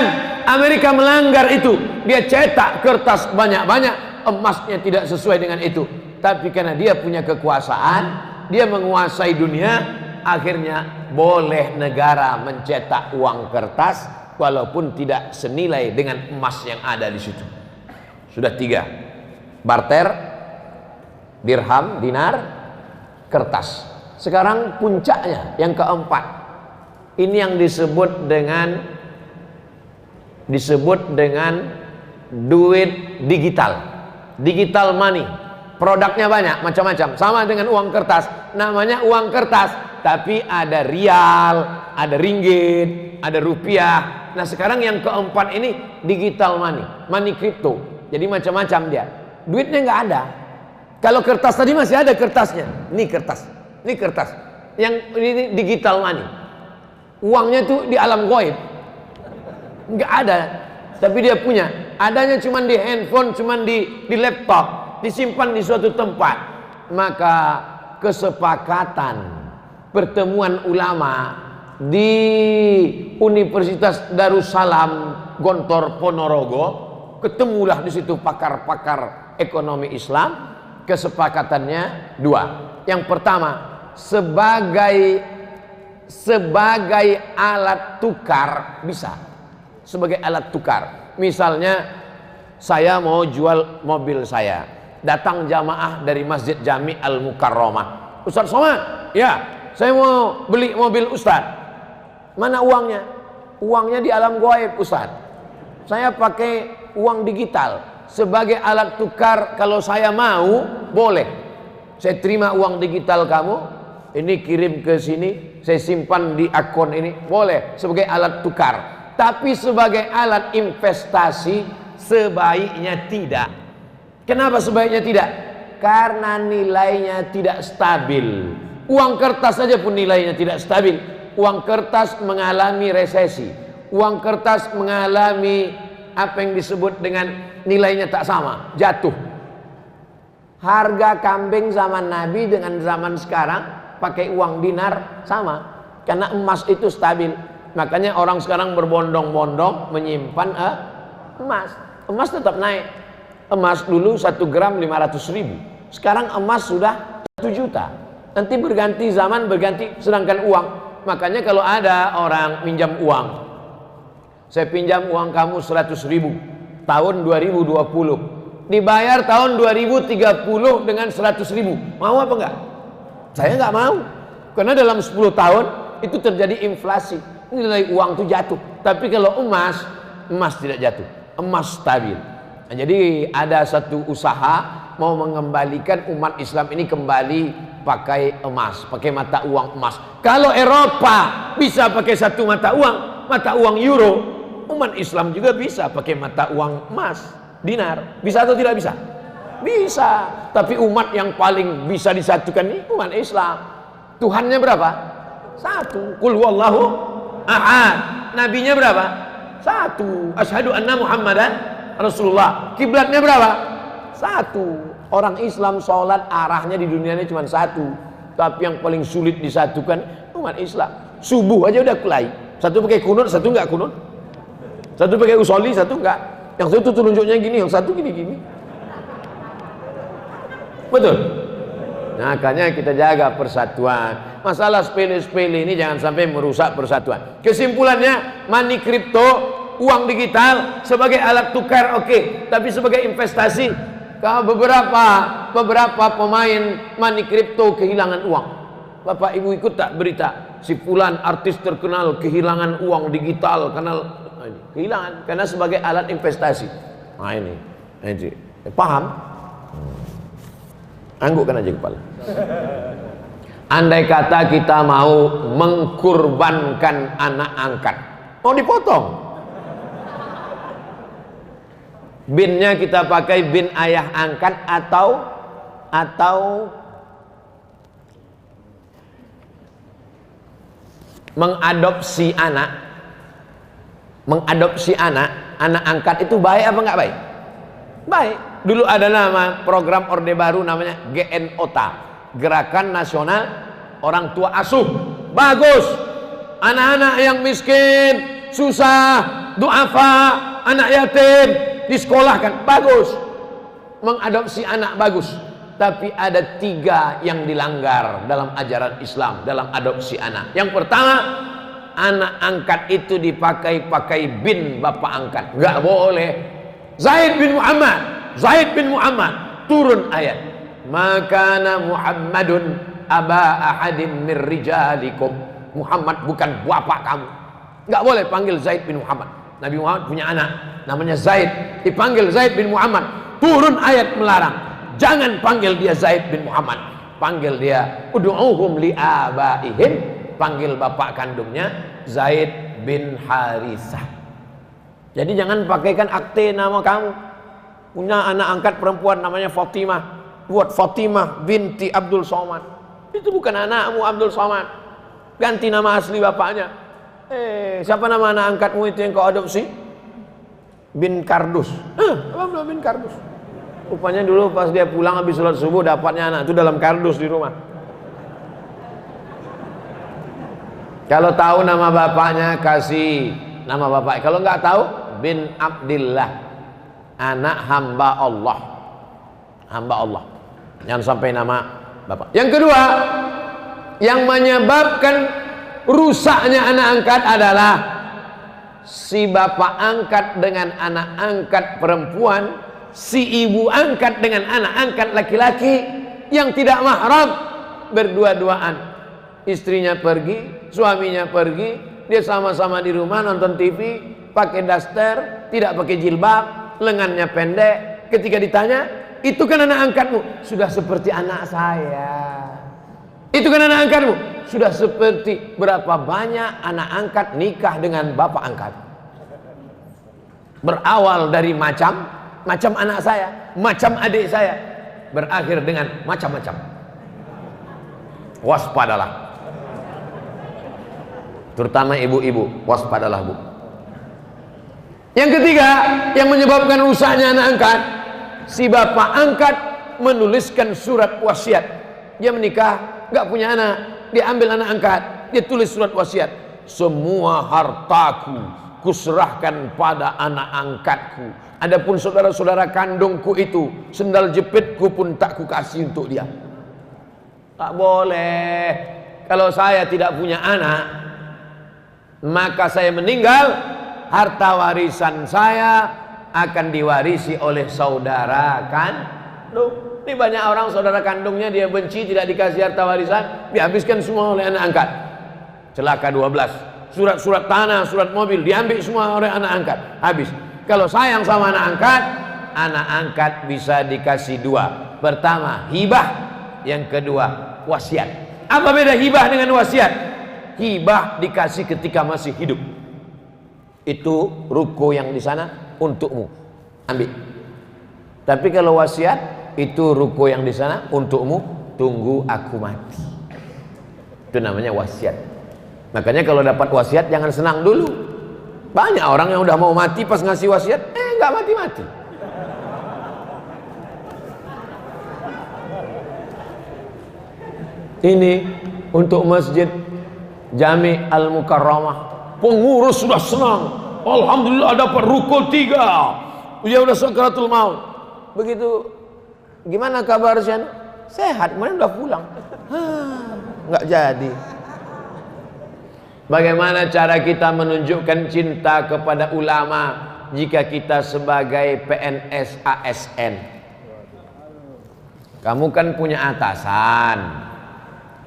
Amerika melanggar itu. Dia cetak kertas banyak-banyak, emasnya tidak sesuai dengan itu. Tapi karena dia punya kekuasaan, dia menguasai dunia, akhirnya boleh negara mencetak uang kertas walaupun tidak senilai dengan emas yang ada di situ. Sudah 3. Barter, dirham, dinar, kertas. Sekarang puncaknya yang keempat. Ini yang disebut dengan duit digital. Digital money. Produknya banyak, macam-macam. Sama dengan uang kertas. Namanya uang kertas, tapi ada rial, ada ringgit, ada rupiah. Nah, sekarang yang keempat ini digital money, money crypto. Jadi macam-macam dia. Duitnya nggak ada. Kalau kertas tadi masih ada kertasnya. Ini kertas. Ini kertas. Yang ini digital money. Uangnya tuh di alam gaib. Nggak ada. Tapi dia punya. Adanya cuma di handphone, cuma di laptop. Disimpan di suatu tempat. Maka kesepakatan pertemuan ulama di Universitas Darussalam Gontor Ponorogo, ketemulah di situ pakar-pakar ekonomi Islam. Kesepakatannya 2. Yang pertama, sebagai alat tukar bisa. Sebagai alat tukar. Misalnya saya mau jual mobil saya. Datang jamaah dari Masjid Jami Al-Mukarramah. Ustaz Somad, ya, saya mau beli mobil Ustaz. Mana uangnya? Uangnya di alam gaib Ustaz. Saya pakai uang digital sebagai alat tukar. Kalau saya mau, boleh. Saya terima uang digital kamu, ini kirim ke sini, saya simpan di akun ini, boleh sebagai alat tukar. Tapi sebagai alat investasi sebaiknya tidak. Kenapa sebaiknya tidak? Karena nilainya tidak stabil. Uang kertas saja pun nilainya tidak stabil. Uang kertas mengalami resesi. Uang kertas mengalami apa yang disebut dengan nilainya tak sama, jatuh. Harga kambing zaman Nabi dengan zaman sekarang pakai uang dinar sama. Karena emas itu stabil. Makanya orang sekarang berbondong-bondong menyimpan emas. Emas tetap naik. Emas dulu 1 gram 500.000. Sekarang emas sudah 1 juta. Nanti berganti zaman, berganti. Sedangkan uang, makanya kalau ada orang pinjam uang, saya pinjam uang kamu 100.000 tahun 2020, dibayar tahun 2030 dengan 100.000, mau apa enggak? Saya enggak mau. Karena dalam 10 tahun itu terjadi inflasi, nilai uang itu jatuh. Tapi kalau emas tidak jatuh, emas stabil. Nah, jadi ada satu usaha mau mengembalikan umat Islam ini kembali pakai emas, pakai mata uang emas. Kalau Eropa bisa pakai satu mata uang euro, umat Islam juga bisa pakai mata uang emas, dinar. Bisa atau tidak bisa? Bisa. Tapi umat yang paling bisa disatukan ini umat Islam. Tuhannya berapa? 1. Qul huwallahu ahad. Nabinya berapa? 1. Asyhadu anna Muhammadan Rasulullah. Kiblatnya berapa? 1. Orang Islam sholat arahnya di dunia ini cuma 1. Tapi yang paling sulit disatukan umat Islam. Subuh aja udah kelai. Satu pakai kunut, satu enggak kunut. Satu pakai usoli, satu enggak. Yang satu telunjuknya gini, yang satu gini-gini. Betul? Nah, makanya kita jaga persatuan. Masalah sepele-sepele ini jangan sampai merusak persatuan. Kesimpulannya, money crypto, uang digital sebagai alat tukar oke. Tapi sebagai investasi, beberapa pemain money crypto kehilangan uang. Bapak Ibu ikut tak berita si fulan artis terkenal kehilangan uang digital karena kehilangan karena sebagai alat investasi. Nah ini paham? Anggukkan aja kepala. Andai kata kita mau mengkurbankan anak angkat, mau dipotong, binnya kita pakai bin ayah angkat atau mengadopsi anak angkat itu baik apa enggak baik? Baik. Dulu ada nama program Orde Baru namanya GNOTA, Gerakan Nasional Orang Tua Asuh. Bagus. Anak-anak yang miskin, susah, duafa, anak yatim disekolahkan. Bagus. Mengadopsi anak bagus. tapi ada 3 yang dilanggar dalam ajaran Islam, dalam adopsi anak. Yang pertama, anak angkat itu dipakai bin bapak angkat. Nggak boleh. Zaid bin Muhammad, turun ayat, makana Muhammadun aba ahadim mir rijalikum. Muhammad bukan bapak kamu. Nggak boleh panggil Zaid bin Muhammad. Nabi Muhammad punya anak namanya Zaid, dipanggil Zaid bin Muhammad. Turun ayat melarang, jangan panggil dia Zaid bin Muhammad, panggil dia ud'uhum li abaihim, panggil bapak kandungnya Zaid bin Harisah. Jadi jangan pakaikan akte nama kamu. Punya anak angkat perempuan namanya Fatimah, buat Fatimah binti Abdul Somad. Itu bukan anakmu Abdul Somad. Ganti nama asli bapaknya. Siapa nama anak angkatmu itu yang kau adopsi? Bin Kardus. Apa bin Kardus? Rupanya dulu pas dia pulang habis sholat subuh dapatnya anak itu dalam kardus di rumah. Kalau tahu nama bapaknya kasih nama bapak. Kalau nggak tahu, bin Abdillah, anak hamba Allah. Hamba Allah. Jangan sampai nama bapak. Yang kedua, yang menyebabkan rusaknya anak angkat adalah si bapak angkat dengan anak angkat perempuan, si ibu angkat dengan anak angkat laki-laki yang tidak mahram, berdua-duaan. Istrinya pergi, suaminya pergi, dia sama-sama di rumah nonton TV, pakai daster, tidak pakai jilbab, lengannya pendek. Ketika ditanya, itu kan anak angkatmu? Sudah seperti anak saya. Itu kan anak angkatmu? Sudah seperti berapa banyak anak angkat nikah dengan bapak angkat. Berawal dari macam anak saya, macam adik saya, berakhir dengan macam-macam. Waspadalah, terutama ibu-ibu, waspadalah bu. Yang ketiga, yang menyebabkan rusaknya anak angkat, si bapak angkat menuliskan surat wasiat. Dia menikah, nggak punya anak, dia ambil anak angkat, dia tulis surat wasiat. Semua hartaku kuserahkan pada anak angkatku. Adapun saudara-saudara kandungku itu, sendal jepitku pun tak kukasih untuk dia. Tak boleh. Kalau saya tidak punya anak, maka saya meninggal, harta warisan saya akan diwarisi oleh saudara kandung. Ini banyak orang saudara kandungnya dia benci, tidak dikasih harta warisan, dihabiskan semua oleh anak angkat. Celaka 12. Surat-surat tanah, surat mobil diambil semua oleh anak angkat, habis. Kalau sayang sama anak angkat bisa dikasih 2. Pertama hibah, yang kedua wasiat. Apa beda hibah dengan wasiat? Hibah dikasih ketika masih hidup. Itu ruko yang di sana untukmu, ambil. Tapi kalau wasiat, itu ruko yang di sana untukmu, tunggu aku mati. Itu namanya wasiat. Makanya kalau dapat wasiat jangan senang dulu. Banyak orang yang udah mau mati pas ngasih wasiat, nggak mati-mati. Ini untuk Masjid Jami Al-Mukarramah, pengurus sudah senang. Alhamdulillah dapat rukun 3. Dia udah sakaratul maut. Begitu, gimana kabarnya? Sehat, kemarin udah pulang. Nggak jadi. Bagaimana cara kita menunjukkan cinta kepada ulama jika kita sebagai PNS ASN? Kamu kan punya atasan.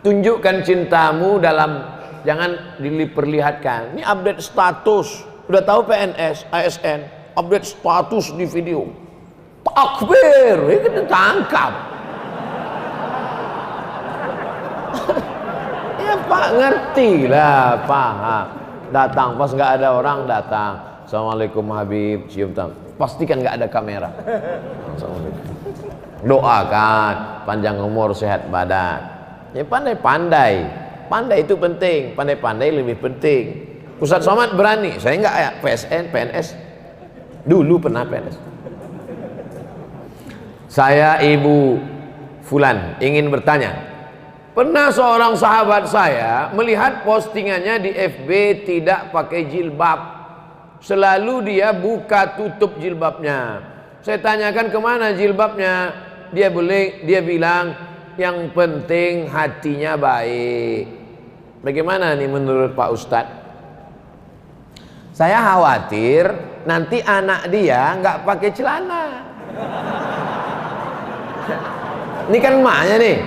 Tunjukkan cintamu dalam, jangan diperlihatkan. Ini update status. Udah tahu PNS ASN, update status di video. Takbir, kita tangkap. Ya Pak, ngerti lah, paham. Datang pas nggak ada orang, datang. Assalamualaikum Habib, cium tangan. Pastikan nggak ada kamera. Assalamualaikum. Doakan panjang umur, sehat badan. Ya pandai-pandai. Pandai itu penting, pandai-pandai lebih penting. Ustaz Somad berani, saya nggak ya, PNS. Dulu pernah PNS. Saya Ibu Fulan ingin bertanya. Pernah seorang sahabat saya melihat postingannya di FB tidak pakai jilbab. Selalu dia buka tutup jilbabnya. Saya tanyakan kemana jilbabnya. dia bilang yang penting hatinya baik. Bagaimana nih menurut Pak Ustadz? Saya khawatir nanti anak dia nggak pakai celana. Ini kan emaknya nih.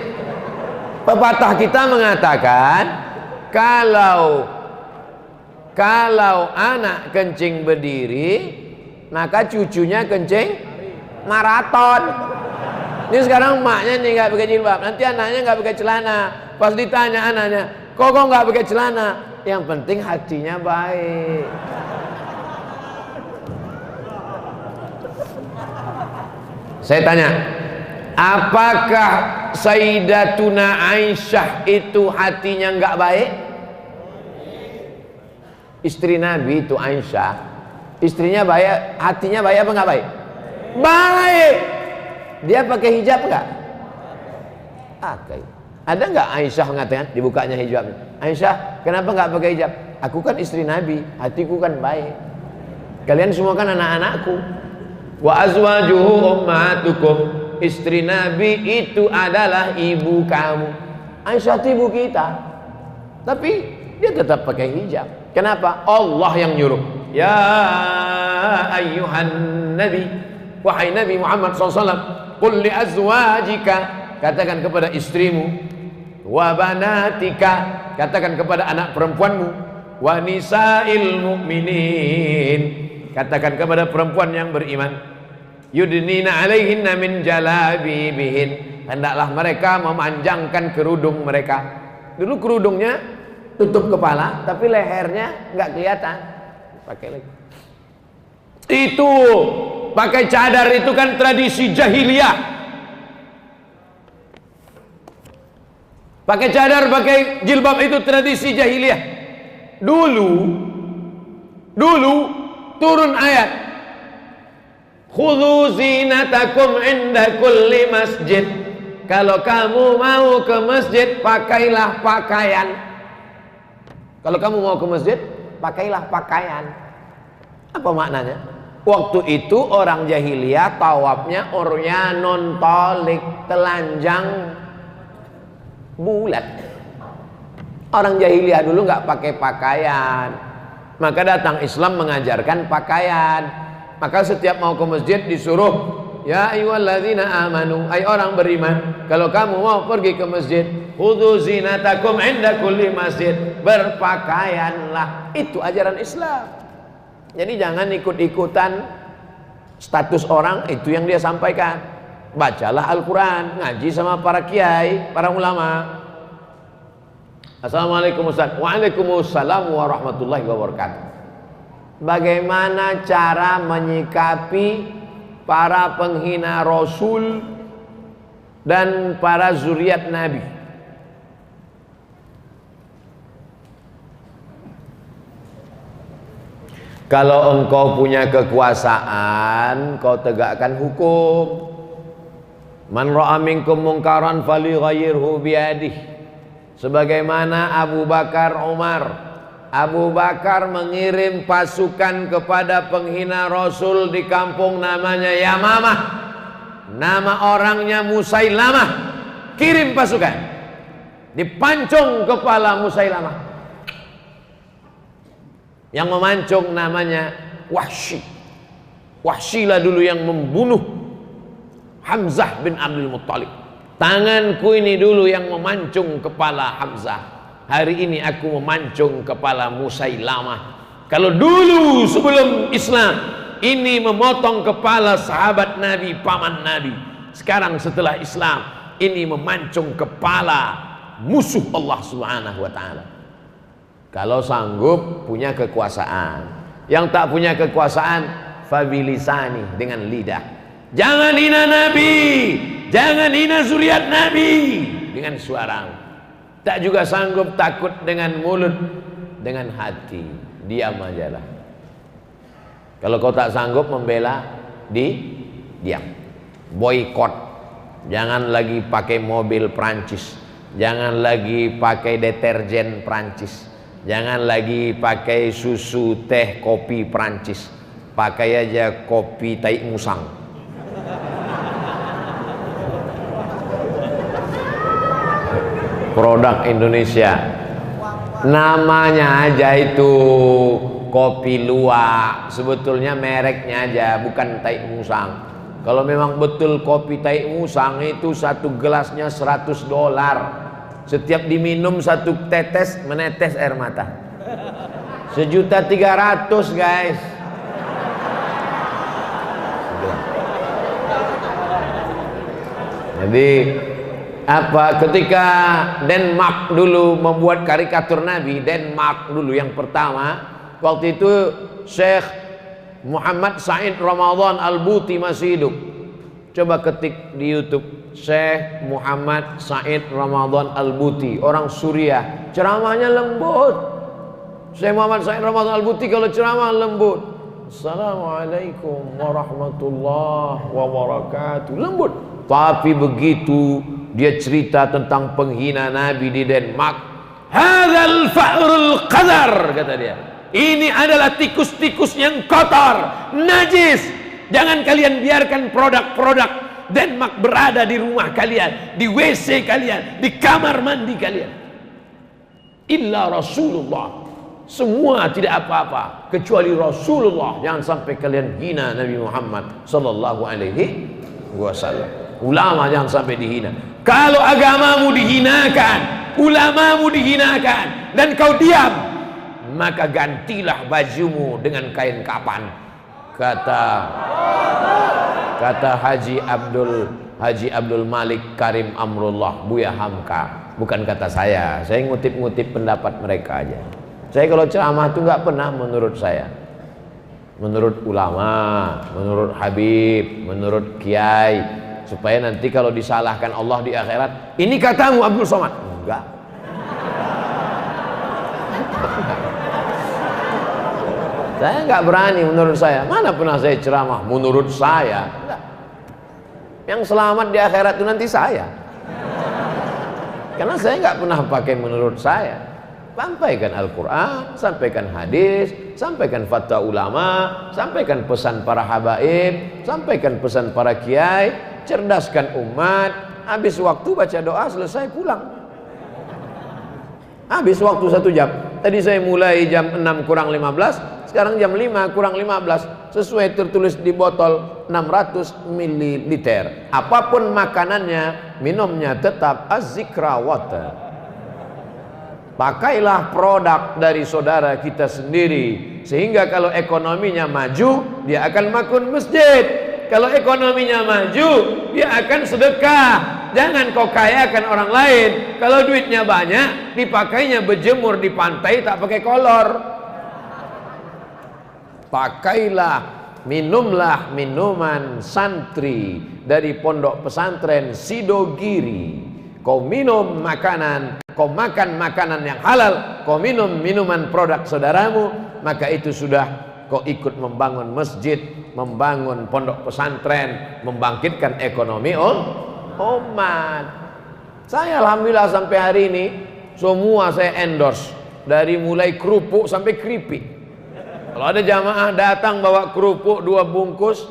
Pepatah kita mengatakan kalau anak kencing berdiri, maka cucunya kencing maraton. Ini sekarang emaknya nih nggak pakai jilbab, nanti anaknya nggak pakai celana. Pas ditanya anaknya, kok nggak pakai celana? Yang penting hatinya baik. Saya tanya, apakah Sayyidatuna Aisyah itu hatinya nggak baik? Istri Nabi itu Aisyah, istrinya baik, hatinya baik apa nggak baik? Baik. Dia pakai hijab nggak? Pakai. Ada nggak Aisyah mengatakan dibukanya hijabnya? Aisyah, kenapa nggak pakai hijab? Aku kan istri Nabi, hatiku kan baik. Kalian semua kan anak-anakku. Wa azwajuhu ummahatukum. Istri Nabi itu adalah ibu kamu. Aisyah itu ibu kita. Tapi dia tetap pakai hijab. Kenapa? Allah yang nyuruh. Ya ayyuhan nabi, wahai Nabi Muhammad SAW, qul li azwajika, katakan kepada istrimu, wa banatika, katakan kepada anak perempuanmu, wa nisa'il mu'minin, katakan kepada perempuan yang beriman, yudnina alaihinna min jalabibihin, hendaklah mereka memanjangkan kerudung mereka. Dulu kerudungnya tutup kepala, tapi lehernya nggak kelihatan. Pakai lagi. Itu pakai cadar itu kan tradisi jahiliyah. Pakai cadar, pakai jilbab itu tradisi jahiliyah. Dulu turun ayat, khudhu zinatakum inda kulli masjid. Kalau kamu mau ke masjid, pakailah pakaian. Kalau kamu mau ke masjid, pakailah pakaian. Apa maknanya? Waktu itu orang jahiliyah tawafnya uryanun tolik, telanjang bulat. Orang jahiliyah dulu nggak pakai pakaian. Maka datang Islam mengajarkan pakaian. Maka setiap mau ke masjid disuruh, ya ayyuhalladzina amanu, ay orang beriman, kalau kamu mau pergi ke masjid, khudhu zinatakum inda kulli masjid, berpakaianlah. Itu ajaran Islam. Jadi jangan ikut-ikutan status orang, itu yang dia sampaikan. Bacalah Al-Quran, ngaji sama para kiai, para ulama. Assalamualaikum Ustaz. Waalaikumsalam warahmatullahi wabarakatuh. Bagaimana cara menyikapi para penghina Rasul dan para zuriat Nabi? Kalau engkau punya kekuasaan, kau tegakkan hukum. Man ra'a minkum munkaran falyughayyirhu biyadihi. Sebagaimana Abu Bakar Umar. Abu Bakar mengirim pasukan kepada penghina Rasul di kampung namanya Yamamah. Nama orangnya Musailamah. Kirim pasukan. Dipancung kepala Musailamah. Yang memancung namanya Wahsy. Wahsyilah dulu yang membunuh Hamzah bin Abdul Muttalib. Tanganku ini dulu yang memancung kepala Hamzah. Hari ini aku memancung kepala Musailamah. Kalau dulu sebelum Islam ini memotong kepala sahabat Nabi, paman Nabi. Sekarang setelah Islam ini memancung kepala musuh Allah Subhanahu wa taala. Kalau sanggup punya kekuasaan. Yang tak punya kekuasaan, fabilisani, dengan lidah. Jangan hina Nabi, jangan hina zuriat Nabi dengan suara. Tak juga sanggup, takut dengan mulut, dengan hati. Diam aja lah. Kalau kau tak sanggup membela, diam. Boykot. Jangan lagi pakai mobil Prancis. Jangan lagi pakai deterjen Prancis. Jangan lagi pakai susu, teh, kopi Prancis. Pakai aja kopi tai musang. produk Indonesia. Namanya aja itu kopi luwak, sebetulnya mereknya aja, bukan Tai Musang. Kalau memang betul kopi Tai Musang itu satu gelasnya $100. Setiap diminum satu tetes menetes air mata. 1.300.000 guys. Jadi apa, ketika Denmark dulu membuat karikatur Nabi, Denmark dulu yang pertama, waktu itu Syekh Muhammad Said Ramadan Al-Buti masih hidup. Coba ketik di YouTube Syekh Muhammad Said Ramadan Al-Buti, orang Suriah, ceramahnya lembut. Syekh Muhammad Said Ramadan Al-Buti kalau ceramah lembut. Assalamualaikum warahmatullahi wabarakatuh, lembut. Tapi begitu dia cerita tentang penghina Nabi di Denmark, hadzal fa'rul qadar, kata dia, ini adalah tikus-tikus yang kotor, najis. Jangan kalian biarkan produk-produk Denmark berada di rumah kalian, di WC kalian, di kamar mandi kalian. Illa Rasulullah, semua tidak apa-apa kecuali Rasulullah. Jangan sampai kalian hina Nabi Muhammad sallallahu alaihi wasallam. Ulama jangan sampai dihina. Kalau agamamu dihinakan, ulamamu dihinakan, dan kau diam, maka gantilah bajumu dengan kain kapan. Kata Haji Abdul Malik Karim Amrullah Buya Hamka, bukan kata saya ngutip-ngutip pendapat mereka aja. Saya kalau ceramah itu nggak pernah menurut saya, menurut ulama, menurut Habib, menurut Kiai, supaya nanti kalau disalahkan Allah di akhirat, ini katamu Abdul Somad. Enggak. Saya enggak berani menurut saya. Mana pernah saya ceramah menurut saya? Enggak. Yang selamat di akhirat itu nanti saya. Karena saya enggak pernah pakai menurut saya. Sampaikan Al-Quran, sampaikan hadis, sampaikan fatwa ulama, sampaikan pesan para habaib, sampaikan pesan para kiai, cerdaskan umat. Habis waktu baca doa, selesai pulang. Habis waktu 1 jam. Tadi saya mulai jam 6 kurang 15, sekarang jam 5 kurang 15. Sesuai tertulis di botol 600 ml. Apapun makanannya, minumnya tetap Az-Zikra water. Pakailah produk dari saudara kita sendiri, sehingga kalau ekonominya maju, dia akan makun masjid. Kalau ekonominya maju, dia akan sedekah. Jangan kau kayakan orang lain. Kalau duitnya banyak, dipakainya berjemur di pantai tak pakai kolor. Pakailah, minumlah minuman santri dari pondok pesantren Sidogiri. Kau minum makanan, kau makan makanan yang halal, kau minum minuman produk saudaramu, maka itu sudah kau ikut membangun masjid, membangun pondok pesantren, membangkitkan ekonomi umat. Saya alhamdulillah sampai hari ini semua saya endorse, dari mulai kerupuk sampai keripik. Kalau ada jamaah datang bawa kerupuk 2 bungkus,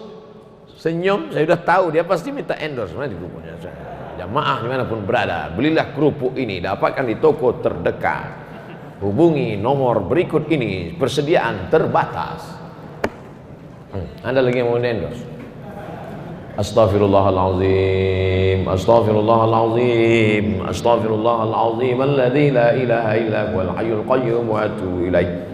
senyum, saya sudah tahu dia pasti minta endorse. Mana di kerupuknya? Jamaah dimanapun berada, belilah kerupuk ini, dapatkan di toko terdekat. Hubungi nomor berikut ini, persediaan terbatas. Anda lagi yang mau endorse? Astaghfirullahalazim, astaghfirullahalazim, astaghfirullahalazim, alladzi la ilaha illa huwal hayyul qayyum wa atubu ilaih.